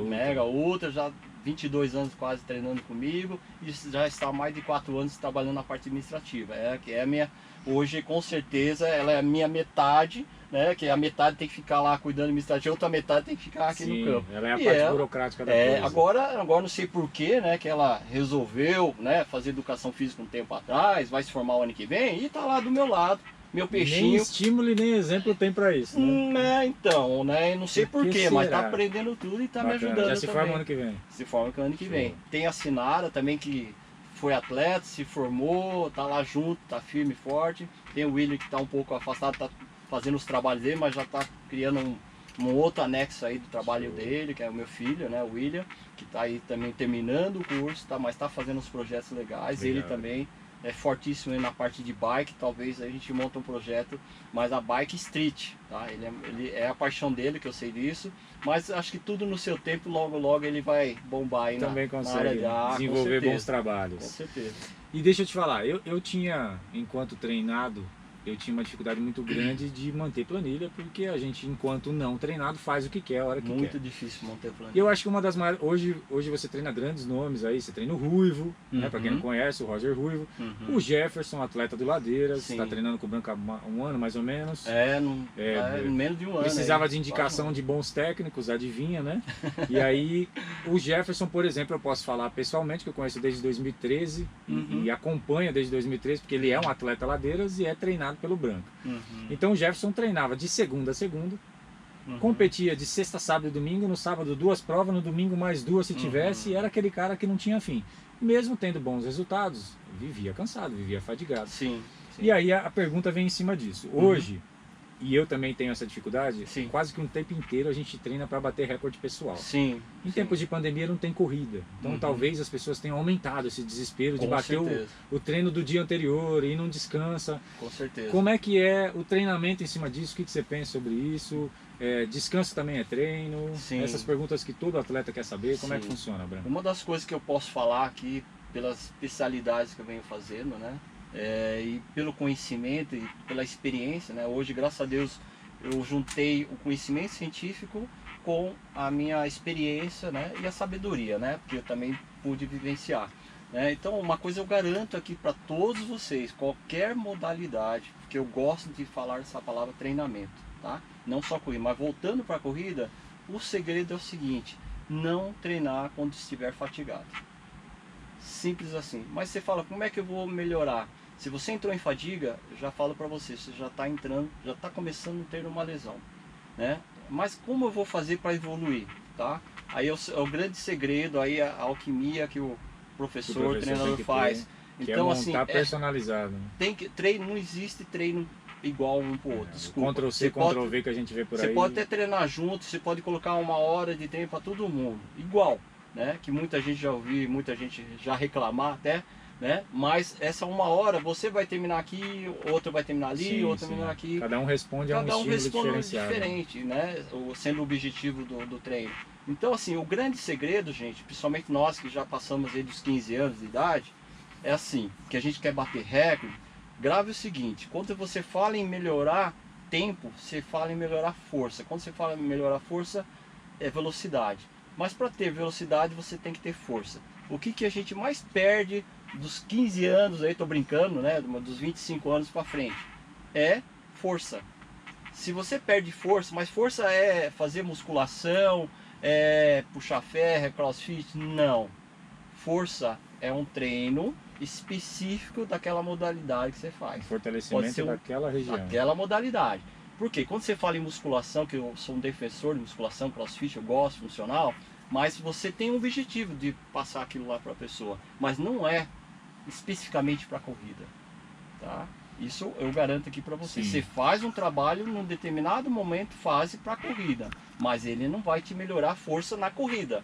Mega Ultra, já 22 anos quase treinando comigo e já está há mais de 4 anos trabalhando na parte administrativa. Que é a minha, hoje com certeza ela é a minha metade, né? Que a metade tem que ficar lá cuidando administrativo, a outra metade tem que ficar aqui no campo. Ela é a parte burocrática da coisa. Agora não sei porquê, né? Que ela resolveu, né, fazer educação física um tempo atrás, vai se formar o ano que vem e está lá do meu lado. Meu peixinho. Nem estímulo e nem exemplo tem para isso, né? Então, né? Não sei porquê, mas tá aprendendo tudo e tá me ajudando. Já se forma ano que vem. Se forma ano que vem. Tem a Sinara também, que foi atleta, se formou, tá lá junto, tá firme e forte. Tem o William que tá um pouco afastado, tá fazendo os trabalhos dele, mas já tá criando um outro anexo aí do trabalho dele, que é o meu filho, né? O William, que tá aí também terminando o curso, tá, mas tá fazendo uns projetos legais. Ele também é fortíssimo na parte de bike, talvez a gente monte um projeto, mas a bike street, tá? Ele é a paixão dele, que eu sei disso, mas acho que tudo no seu tempo, logo ele vai bombar aí também na área de desenvolver bons trabalhos. Com certeza. E deixa eu te falar, eu tinha, enquanto treinado, eu tinha uma dificuldade muito grande de manter planilha, porque a gente, enquanto não treinado, faz o que quer, a hora que quer. Muito difícil manter planilha. Eu acho que uma das maiores... Hoje você treina grandes nomes aí, você treina o Ruivo, né? Pra quem não conhece, o Roger Ruivo. O Jefferson, atleta do Ladeiras, está treinando com o Branca há um ano mais ou menos. Menos de um ano. Precisava de indicação de bons técnicos, adivinha, né? E aí, o Jefferson, por exemplo, eu posso falar pessoalmente, que eu conheço desde 2013 e acompanho desde 2013, porque ele é um atleta Ladeiras e é treinado pelo Branca. Então o Jefferson treinava de segunda a segunda, competia de sexta, sábado e domingo, no sábado 2 provas, no domingo mais 2 se tivesse, e era aquele cara que não tinha fim. Mesmo tendo bons resultados, vivia cansado, vivia fadigado. Sim. E aí a pergunta vem em cima disso. Hoje, e eu também tenho essa dificuldade, quase que um tempo inteiro a gente treina para bater recorde pessoal. Em tempos de pandemia não tem corrida, então talvez as pessoas tenham aumentado esse desespero de bater o treino do dia anterior e não descansa. Com certeza. Como é que é o treinamento em cima disso? O que você pensa sobre isso? Descanso também é treino? Essas perguntas que todo atleta quer saber, como é que funciona, Branco? Uma das coisas que eu posso falar aqui, pelas especialidades que eu venho fazendo, né? E pelo conhecimento e pela experiência, né? Hoje, graças a Deus, eu juntei o conhecimento científico com a minha experiência, né? E a sabedoria, né? Porque eu também pude vivenciar, né? Então, uma coisa eu garanto aqui para todos vocês, qualquer modalidade, porque eu gosto de falar essa palavra treinamento, tá? Não só corrida, mas voltando para a corrida, o segredo é o seguinte: não treinar quando estiver fatigado. Simples assim. Mas você fala, como é que eu vou melhorar? Se você entrou em fadiga, eu já falo para você já está entrando, já está começando a ter uma lesão, né? Mas como eu vou fazer para evoluir, tá? Aí é o grande segredo, aí a alquimia que o professor, o treinador faz. Então, assim, personalizado. Não existe treino igual um pro outro. Desculpa. Ctrl-C, Ctrl-V que a gente vê por aí. Você pode até treinar junto, você pode colocar 1 hora de treino para todo mundo, igual, né? Que muita gente já ouviu, muita gente já reclamar até, né? Mas essa 1 hora você vai terminar aqui, outro vai terminar ali, outro vai terminar aqui. Cada um responde a um estímulo diferenciado. Diferente, né? Sendo o objetivo do treino. Então, assim, o grande segredo, gente, principalmente nós que já passamos aí dos 15 anos de idade, é assim, que a gente quer bater recorde. Grave o seguinte: quando você fala em melhorar tempo, você fala em melhorar força. Quando você fala em melhorar força, é velocidade. Mas para ter velocidade, você tem que ter força. O que a gente mais perde dos 15 anos, aí tô brincando, né, dos 25 anos para frente, é força. Se você perde força, mas força é fazer musculação, é puxar ferro, é crossfit? Não. Força é um treino específico daquela modalidade que você faz. Fortalecimento daquela região. Daquela modalidade. Porque quando você fala em musculação, que eu sou um defensor de musculação, crossfit, eu gosto, funcional, mas você tem um objetivo de passar aquilo lá para a pessoa, mas não é especificamente para a corrida, tá? Isso eu garanto aqui para você. Sim. Você faz um trabalho num determinado momento, fase para a corrida, mas ele não vai te melhorar a força na corrida.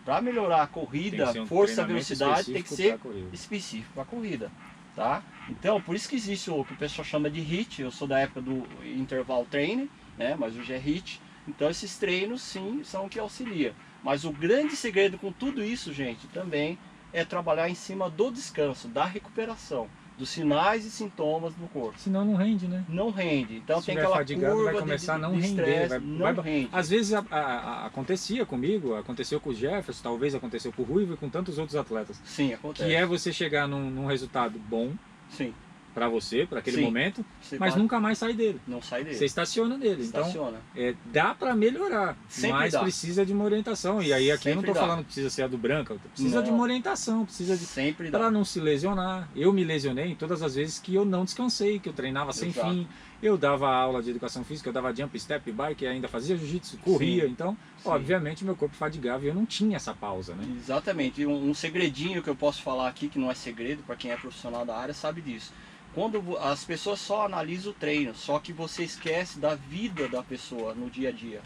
Para melhorar a corrida, Tem que ser um força, treinamento velocidade, tem que ser específico pra corrida. específico para a corrida, tá? Então, por isso que existe o que o pessoal chama de HIIT. Eu sou da época do interval training, né? Mas hoje é HIIT. Então, esses treinos, sim, são o que auxilia. Mas o grande segredo com tudo isso, gente, também é trabalhar em cima do descanso, da recuperação, dos sinais e sintomas do corpo. Senão não rende, né? Não rende. Então Se tem tiver aquela fadigado, curva vai começar a não de render. estresse, não rende. Às vezes acontecia comigo, aconteceu com o Jefferson, talvez aconteceu com o Ruivo e com tantos outros atletas. Sim, acontece. Que é você chegar num resultado bom Sim, para você, para aquele Sim. momento, você mas vai- nunca mais sai dele. não sai dele. Você estaciona nele. Estaciona. Então, dá para melhorar, Sempre mas dá. precisa de uma orientação. E aí aqui eu não Sempre estou dá. falando que precisa ser a do branca, precisa de Não. uma orientação, precisa de Sempre dá. para não se lesionar. Eu me lesionei todas as vezes que eu não descansei, que eu treinava sem Exato. fim. Eu dava aula de educação física, eu dava jump, step, bike, ainda fazia jiu-jitsu, corria. Sim. Então, Sim. obviamente, meu corpo fadigava e eu não tinha essa pausa, né? Exatamente. E um segredinho que eu posso falar aqui, que não é segredo para quem é profissional da área, sabe disso. Quando as pessoas só analisam o treino, só que você esquece da vida da pessoa no dia a dia,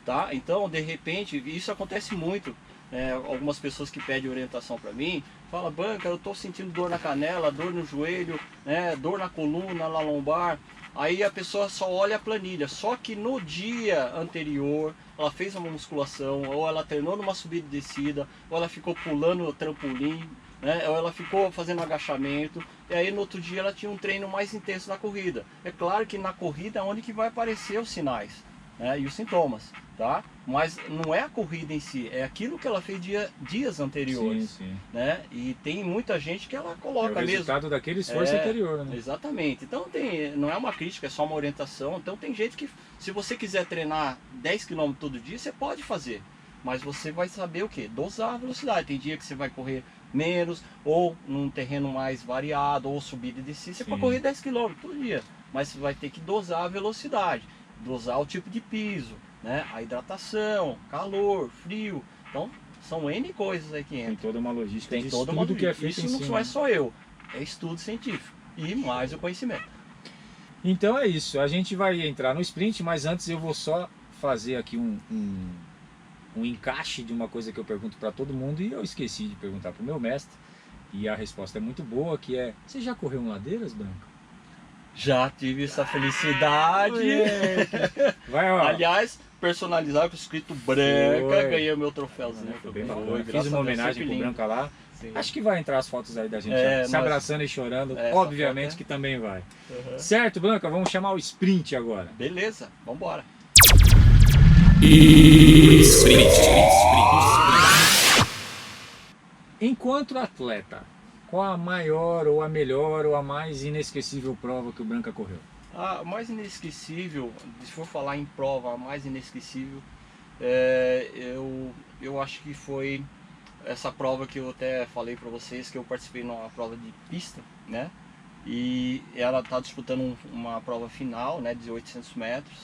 tá? Então, de repente, isso acontece muito. Algumas pessoas que pedem orientação para mim, fala, Branca, eu estou sentindo dor na canela, dor no joelho, né, dor na coluna, na lombar. Aí a pessoa só olha a planilha, só que no dia anterior ela fez uma musculação, ou ela treinou numa subida e descida, ou ela ficou pulando o trampolim, né, ou ela ficou fazendo agachamento, e aí no outro dia ela tinha um treino mais intenso na corrida. É claro que na corrida é onde que vai aparecer os sinais, né, e os sintomas, tá? Mas não é a corrida em si, é aquilo que ela fez dias anteriores, Sim. né? E tem muita gente que ela É o coloca mesmo. resultado daquele esforço anterior, né? Exatamente. Então não é uma crítica, é só uma orientação. Então tem gente que, se você quiser treinar 10 km todo dia, você pode fazer. Mas você vai saber o que? Dosar a velocidade. Tem dia que você vai correr menos, ou num terreno mais variado, ou subida e descida, você Sim. pode correr 10 km todo dia. Mas você vai ter que dosar a velocidade, dosar o tipo de piso, né? A hidratação, calor, frio. Então são N coisas aí que Tem entram. toda uma logística Tem de toda estudo uma que é feito Isso em não cima. é só eu, é estudo científico e mais o conhecimento. Então é isso, a gente vai entrar no sprint, mas antes eu vou só fazer aqui um encaixe de uma coisa que eu pergunto para todo mundo e eu esqueci de perguntar para o meu mestre e a resposta é muito boa, que é: você já correu em ladeiras, Branca? Já tive essa felicidade. Vai, ó. Aliás, personalizado com escrito Branca, Foi. ganhei o meu troféuzinho. Foi bem Foi, bacana. graças Fiz a uma Deus, homenagem sempre pro lindo. Branca lá. Sim. Acho que vai entrar as fotos aí da gente É, se nós- abraçando e chorando. Essa Obviamente foto, que também vai. Uhum. Certo, Branca? Vamos chamar o sprint agora. Beleza, vambora. Enquanto atleta, qual a maior ou a melhor ou a mais inesquecível prova que o Branca correu? A mais inesquecível, se for falar em prova, a mais inesquecível, eu acho que foi essa prova que eu até falei para vocês, que eu participei numa prova de pista, né? E ela tá disputando uma prova final, né, de 800 metros.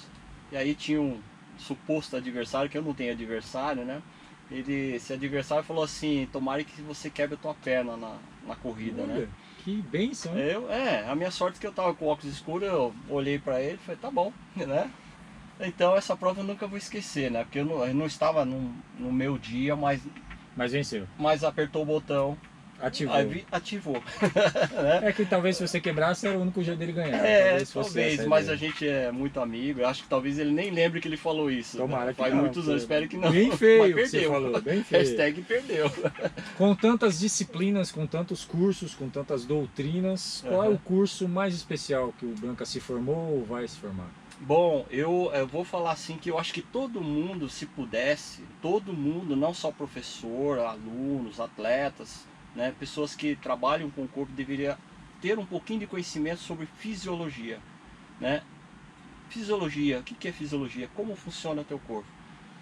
E aí tinha um suposto adversário, que eu não tenho adversário, né? Esse adversário falou assim: tomara que você quebre a tua perna na corrida, né? Olha, que bênção, hein? A minha sorte é que eu tava com óculos escuros, eu olhei pra ele e falei, tá bom, né? Então essa prova eu nunca vou esquecer, né? Porque eu não estava no meu dia, mas venceu. apertou o botão, Ativou. aí ativou. É que talvez se você quebrasse era o único jeito dele ganhar. fosse Talvez, essa a mas ideia. a gente é muito amigo, eu acho que talvez ele nem lembre que ele falou isso. Tomara né? que Faz não, muitos anos, pô. espero que não. Bem Mas feio que perdeu. você falou, bem feio. Hashtag perdeu. Com tantas disciplinas, com tantos cursos, com tantas doutrinas, qual é Uhum. o curso mais especial que o Branca se formou ou vai se formar? Bom, eu vou falar assim que eu acho que todo mundo, se pudesse, todo mundo, não só professor, alunos, atletas, né, pessoas que trabalham com o corpo, deveria ter um pouquinho de conhecimento sobre fisiologia, né? Fisiologia, o que é fisiologia? Como funciona o teu corpo?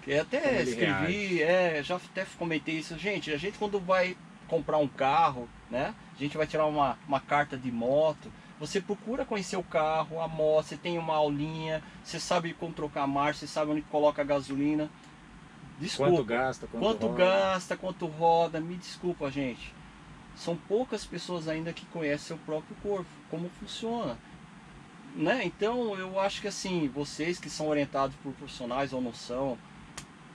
Eu até Como ele escrevi, já até comentei isso. Gente, a gente quando vai comprar um carro, né? A gente vai tirar uma carta de moto. Você procura conhecer o carro, a moto, você tem uma aulinha, você sabe como trocar a marcha, você sabe onde coloca a gasolina. Desculpa. Quanto gasta, Quanto roda? gasta, quanto roda, me desculpa, gente. São poucas pessoas ainda que conhecem o próprio corpo, como funciona. né? Então eu acho que assim, vocês que são orientados por profissionais ou não são,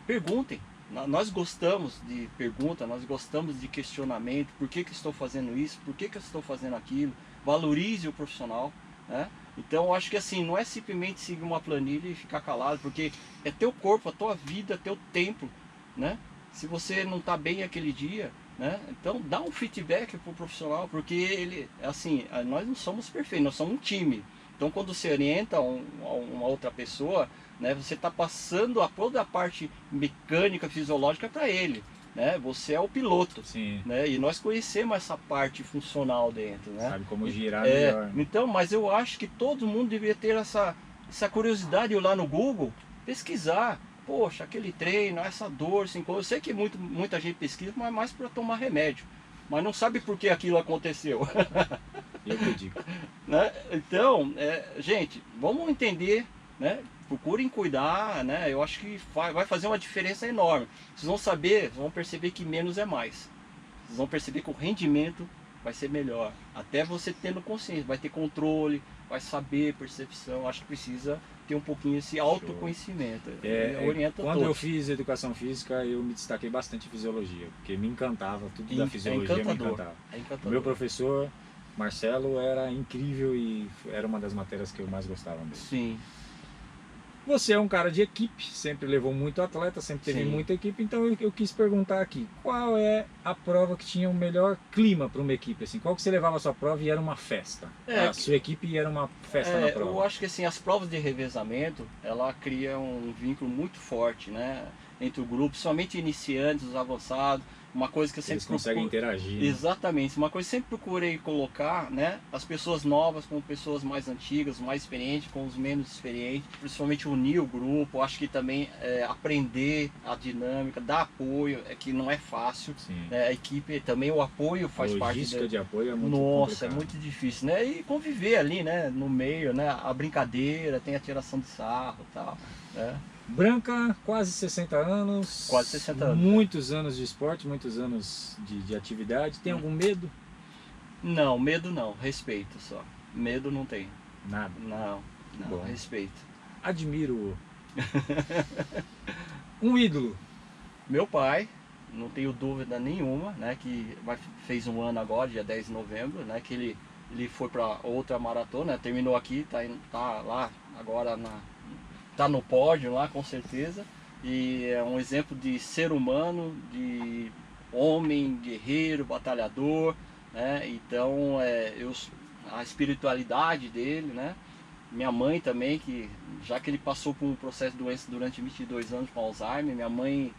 perguntem. Nós gostamos de pergunta, nós gostamos de questionamento. Por que que estou fazendo isso? Por que que eu estou fazendo aquilo? Valorize o profissional, né? Então eu acho que assim, não é simplesmente seguir uma planilha e ficar calado, porque é teu corpo, a tua vida, teu tempo, né? Se você não está bem aquele dia, né? Então dá um feedback pro profissional, porque ele, assim, nós não somos perfeitos, nós somos um time. Então quando você orienta uma outra pessoa, né, você está passando toda a parte mecânica, fisiológica para ele, né? Você é o piloto, Sim. né? E nós conhecemos essa parte funcional dentro, né? Sabe como girar melhor. Né? Então, mas eu acho que todo mundo deveria ter essa curiosidade de ir lá no Google, pesquisar. Poxa, aquele treino, essa dor, eu sei que muita gente pesquisa, mas mais para tomar remédio, mas não sabe por que aquilo aconteceu. Eu que digo. Né? Então, gente, vamos entender, né? Procurem cuidar, né? Eu acho que vai fazer uma diferença enorme. Vocês vão saber, vão perceber que menos é mais. Vocês vão perceber que o rendimento vai ser melhor. Até você tendo consciência, vai ter controle, vai saber, percepção. Acho que precisa ter um pouquinho esse autoconhecimento. Orienta quando todos. eu fiz educação física, eu me destaquei bastante em fisiologia, porque me encantava, tudo da É fisiologia me encantador. encantava. É encantador. O meu professor, Marcelo, era incrível e era uma das matérias que eu mais gostava mesmo. Sim. Você é um cara de equipe, sempre levou muito atleta, sempre teve Sim. muita equipe, então eu quis perguntar aqui, qual é a prova que tinha o melhor clima para uma equipe? Assim? Qual que você levava a sua prova e era uma festa? A sua equipe era uma festa na prova. Eu acho que assim, as provas de revezamento, ela cria um vínculo muito forte, né? Entre o grupo, somente iniciantes, os avançados, uma coisa que eu sempre Eles conseguem interagir. Né? Exatamente, uma coisa que eu sempre procurei colocar, né? As pessoas novas com pessoas mais antigas, mais experientes, com os menos experientes, principalmente unir o grupo. Acho que também aprender a dinâmica, dar apoio, que não é fácil. Né? A equipe também, o apoio faz parte. A logística de apoio é muito Nossa, complicado. é muito difícil, né? E conviver ali, né? No meio, né? A brincadeira, tem a tiração de sarro e tal, né? Branca, quase 60 anos. Quase 60 anos. Muitos anos de esporte, muitos anos de atividade. Tem algum medo? Não, medo não, respeito só. Medo não tem. Nada. Não, Bom. respeito. Admiro. Um ídolo. Meu pai, não tenho dúvida nenhuma, né? Que fez um ano agora, dia 10 de novembro, né? Que ele foi para outra maratona, né, terminou aqui, tá lá agora tá no pódio lá, com certeza. E é um exemplo de ser humano, de homem, guerreiro, batalhador, né? Então, a espiritualidade dele, né? Minha mãe também, que já que ele passou por um processo de doença durante 22 anos com Alzheimer, minha mãe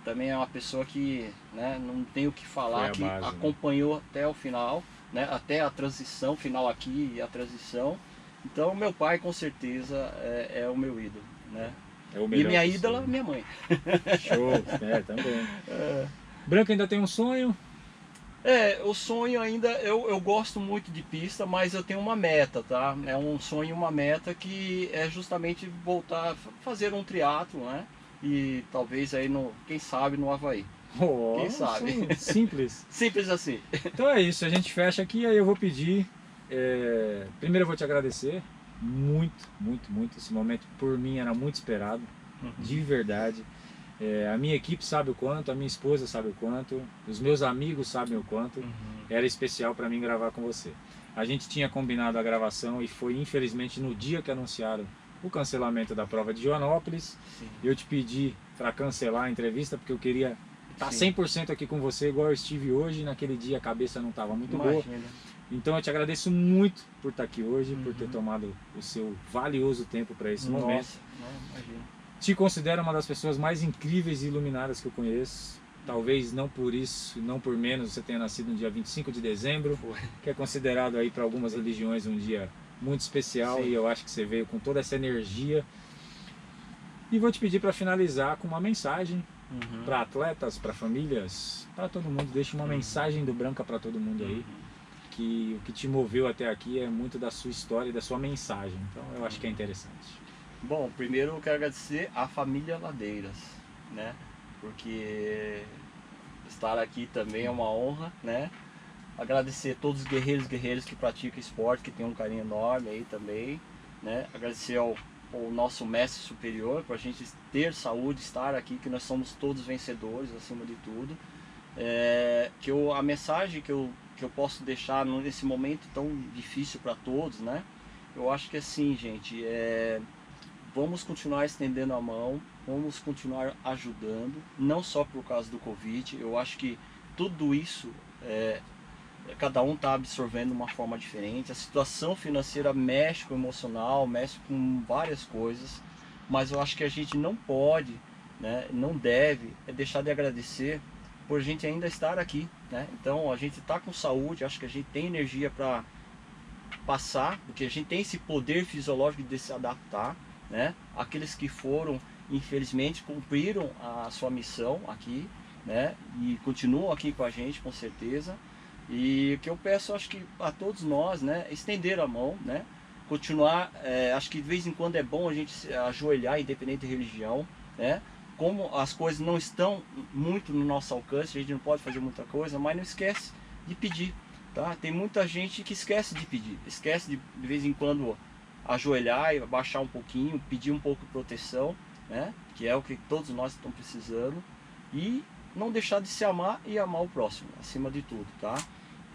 também é uma pessoa que, né, não tem o que falar, que base, acompanhou, né, até o final, né? Até a transição final aqui e a transição. Então, meu pai com certeza é o meu ídolo, né? É o E melhor minha possível. ídola, minha mãe. Show, também. Branca ainda tem um sonho? O sonho ainda, eu gosto muito de pista, mas eu tenho uma meta, tá? É um sonho, uma meta que é justamente voltar a fazer um triatlo, né? E talvez aí, quem sabe, no Havaí. Quem sabe? Simples. Simples assim. Então é isso, a gente fecha aqui, aí eu vou pedir. Primeiro eu vou te agradecer muito, muito, muito. Esse momento por mim era muito esperado, de verdade. A minha equipe sabe o quanto, a minha esposa sabe o quanto, os meus amigos sabem o quanto. Era especial para mim gravar com você. A gente tinha combinado a gravação e foi infelizmente no dia que anunciaram o cancelamento da prova de Joanópolis. Sim. Eu te pedi para cancelar a entrevista porque eu queria estar Sim. 100% aqui com você, igual eu estive hoje. Naquele dia a cabeça não estava muito boa. Imagina. Então eu te agradeço muito por estar aqui hoje, por ter tomado o seu valioso tempo para esse momento. Nossa, não, imagina. Te considero uma das pessoas mais incríveis e iluminadas que eu conheço. Talvez não por isso, não por menos, você tenha nascido no dia 25 de dezembro, Foi. que é considerado aí para algumas religiões um dia muito especial. Sim. E eu acho que você veio com toda essa energia. E vou te pedir para finalizar com uma mensagem para atletas, para famílias, para todo mundo. Deixa uma mensagem do Branca para todo mundo aí. Que o que te moveu até aqui é muito da sua história e da sua mensagem. Então eu acho que é interessante. Bom, primeiro eu quero agradecer à família Ladeiras, né? Porque estar aqui também é uma honra, né? Agradecer a todos os guerreiros e guerreiras que praticam esporte, que tem um carinho enorme aí também. né? Agradecer ao nosso mestre superior por a gente ter saúde, estar aqui, que nós somos todos vencedores acima de tudo. A mensagem que eu posso deixar nesse momento tão difícil para todos, né? Eu acho que assim, gente, vamos continuar estendendo a mão, vamos continuar ajudando, não só por causa do Covid. Eu acho que tudo isso, cada um está absorvendo de uma forma diferente. A situação financeira mexe com o emocional, mexe com várias coisas, mas eu acho que a gente não pode, né, não deve deixar de agradecer por a gente ainda estar aqui, né? Então a gente está com saúde, acho que a gente tem energia para passar, porque a gente tem esse poder fisiológico de se adaptar, né? Aqueles que foram, infelizmente, cumpriram a sua missão aqui, né? E continuam aqui com a gente, com certeza. E o que eu peço, acho que a todos nós, né? Estender a mão, né? Continuar, acho que de vez em quando é bom a gente se ajoelhar, independente de religião, né? Como as coisas não estão muito no nosso alcance, a gente não pode fazer muita coisa, mas não esquece de pedir, tá? Tem muita gente que esquece de pedir, esquece de vez em quando ajoelhar e abaixar um pouquinho, pedir um pouco de proteção, né? Que é o que todos nós estamos precisando, e não deixar de se amar e amar o próximo, acima de tudo, tá?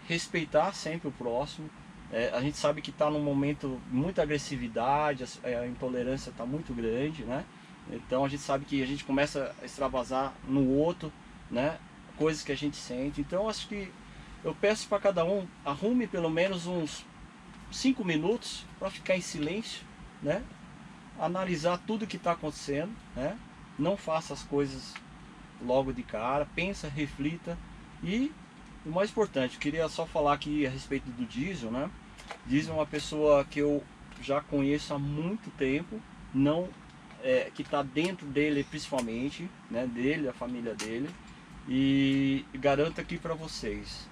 Respeitar sempre o próximo. A gente sabe que está num momento de muita agressividade, a intolerância está muito grande, né? Então a gente sabe que a gente começa a extravasar no outro, né? Coisas que a gente sente. Então acho que eu peço para cada um, arrume pelo menos uns 5 minutos para ficar em silêncio, né? Analisar tudo que está acontecendo, né? Não faça as coisas logo de cara, pensa, reflita. E o mais importante, eu queria só falar aqui a respeito do Diesel, né? Diesel é uma pessoa que eu já conheço há muito tempo, que está dentro dele principalmente, né, dele, a família dele, e garanto aqui para vocês,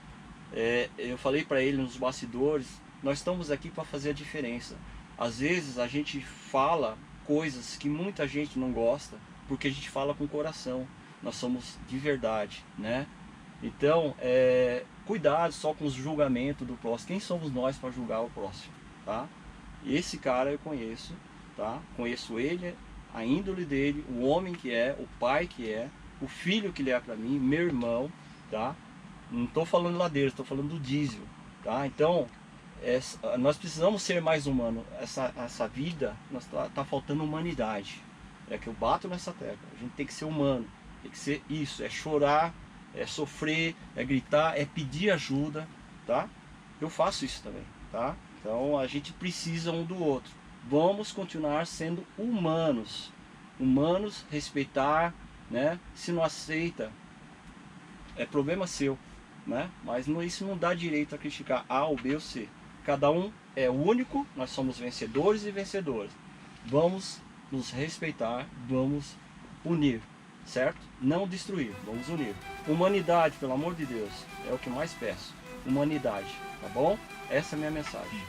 eu falei para ele nos bastidores, nós estamos aqui para fazer a diferença. Às vezes a gente fala coisas que muita gente não gosta, porque a gente fala com o coração, nós somos de verdade, né? Então, cuidado só com os julgamentos do próximo. Quem somos nós para julgar o próximo, tá? Esse cara eu conheço, tá? Conheço ele, a índole dele, o homem que é, o pai que é, o filho que ele é para mim, meu irmão, tá? Não estou falando ladeira, estou falando do Diesel, tá? Então, nós precisamos ser mais humanos. Essa vida, tá faltando humanidade. É que eu bato nessa tecla. A gente tem que ser humano, tem que ser isso, é chorar, é sofrer, é gritar, é pedir ajuda, tá? Eu faço isso também, tá? Então a gente precisa um do outro. Vamos continuar sendo humanos, respeitar, né? Se não aceita, é problema seu, né? Mas isso não dá direito a criticar A ou B ou C. Cada um é único, nós somos vencedores e vencedoras. Vamos nos respeitar, vamos unir, certo? Não destruir, vamos unir. Humanidade, pelo amor de Deus, é o que mais peço. Humanidade, tá bom? Essa é a minha mensagem.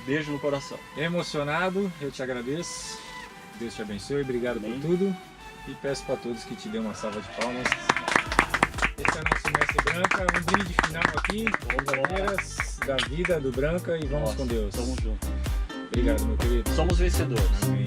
Beijo no coração. Emocionado, eu te agradeço. Deus te abençoe, obrigado por tudo. E peço para todos que te dêem uma salva de palmas. Esse é o nosso mestre Branca, um brinde final aqui. Galera da vida do Branca, e vamos com Deus. Tamo junto. Obrigado, meu querido. Somos vencedores. Amém.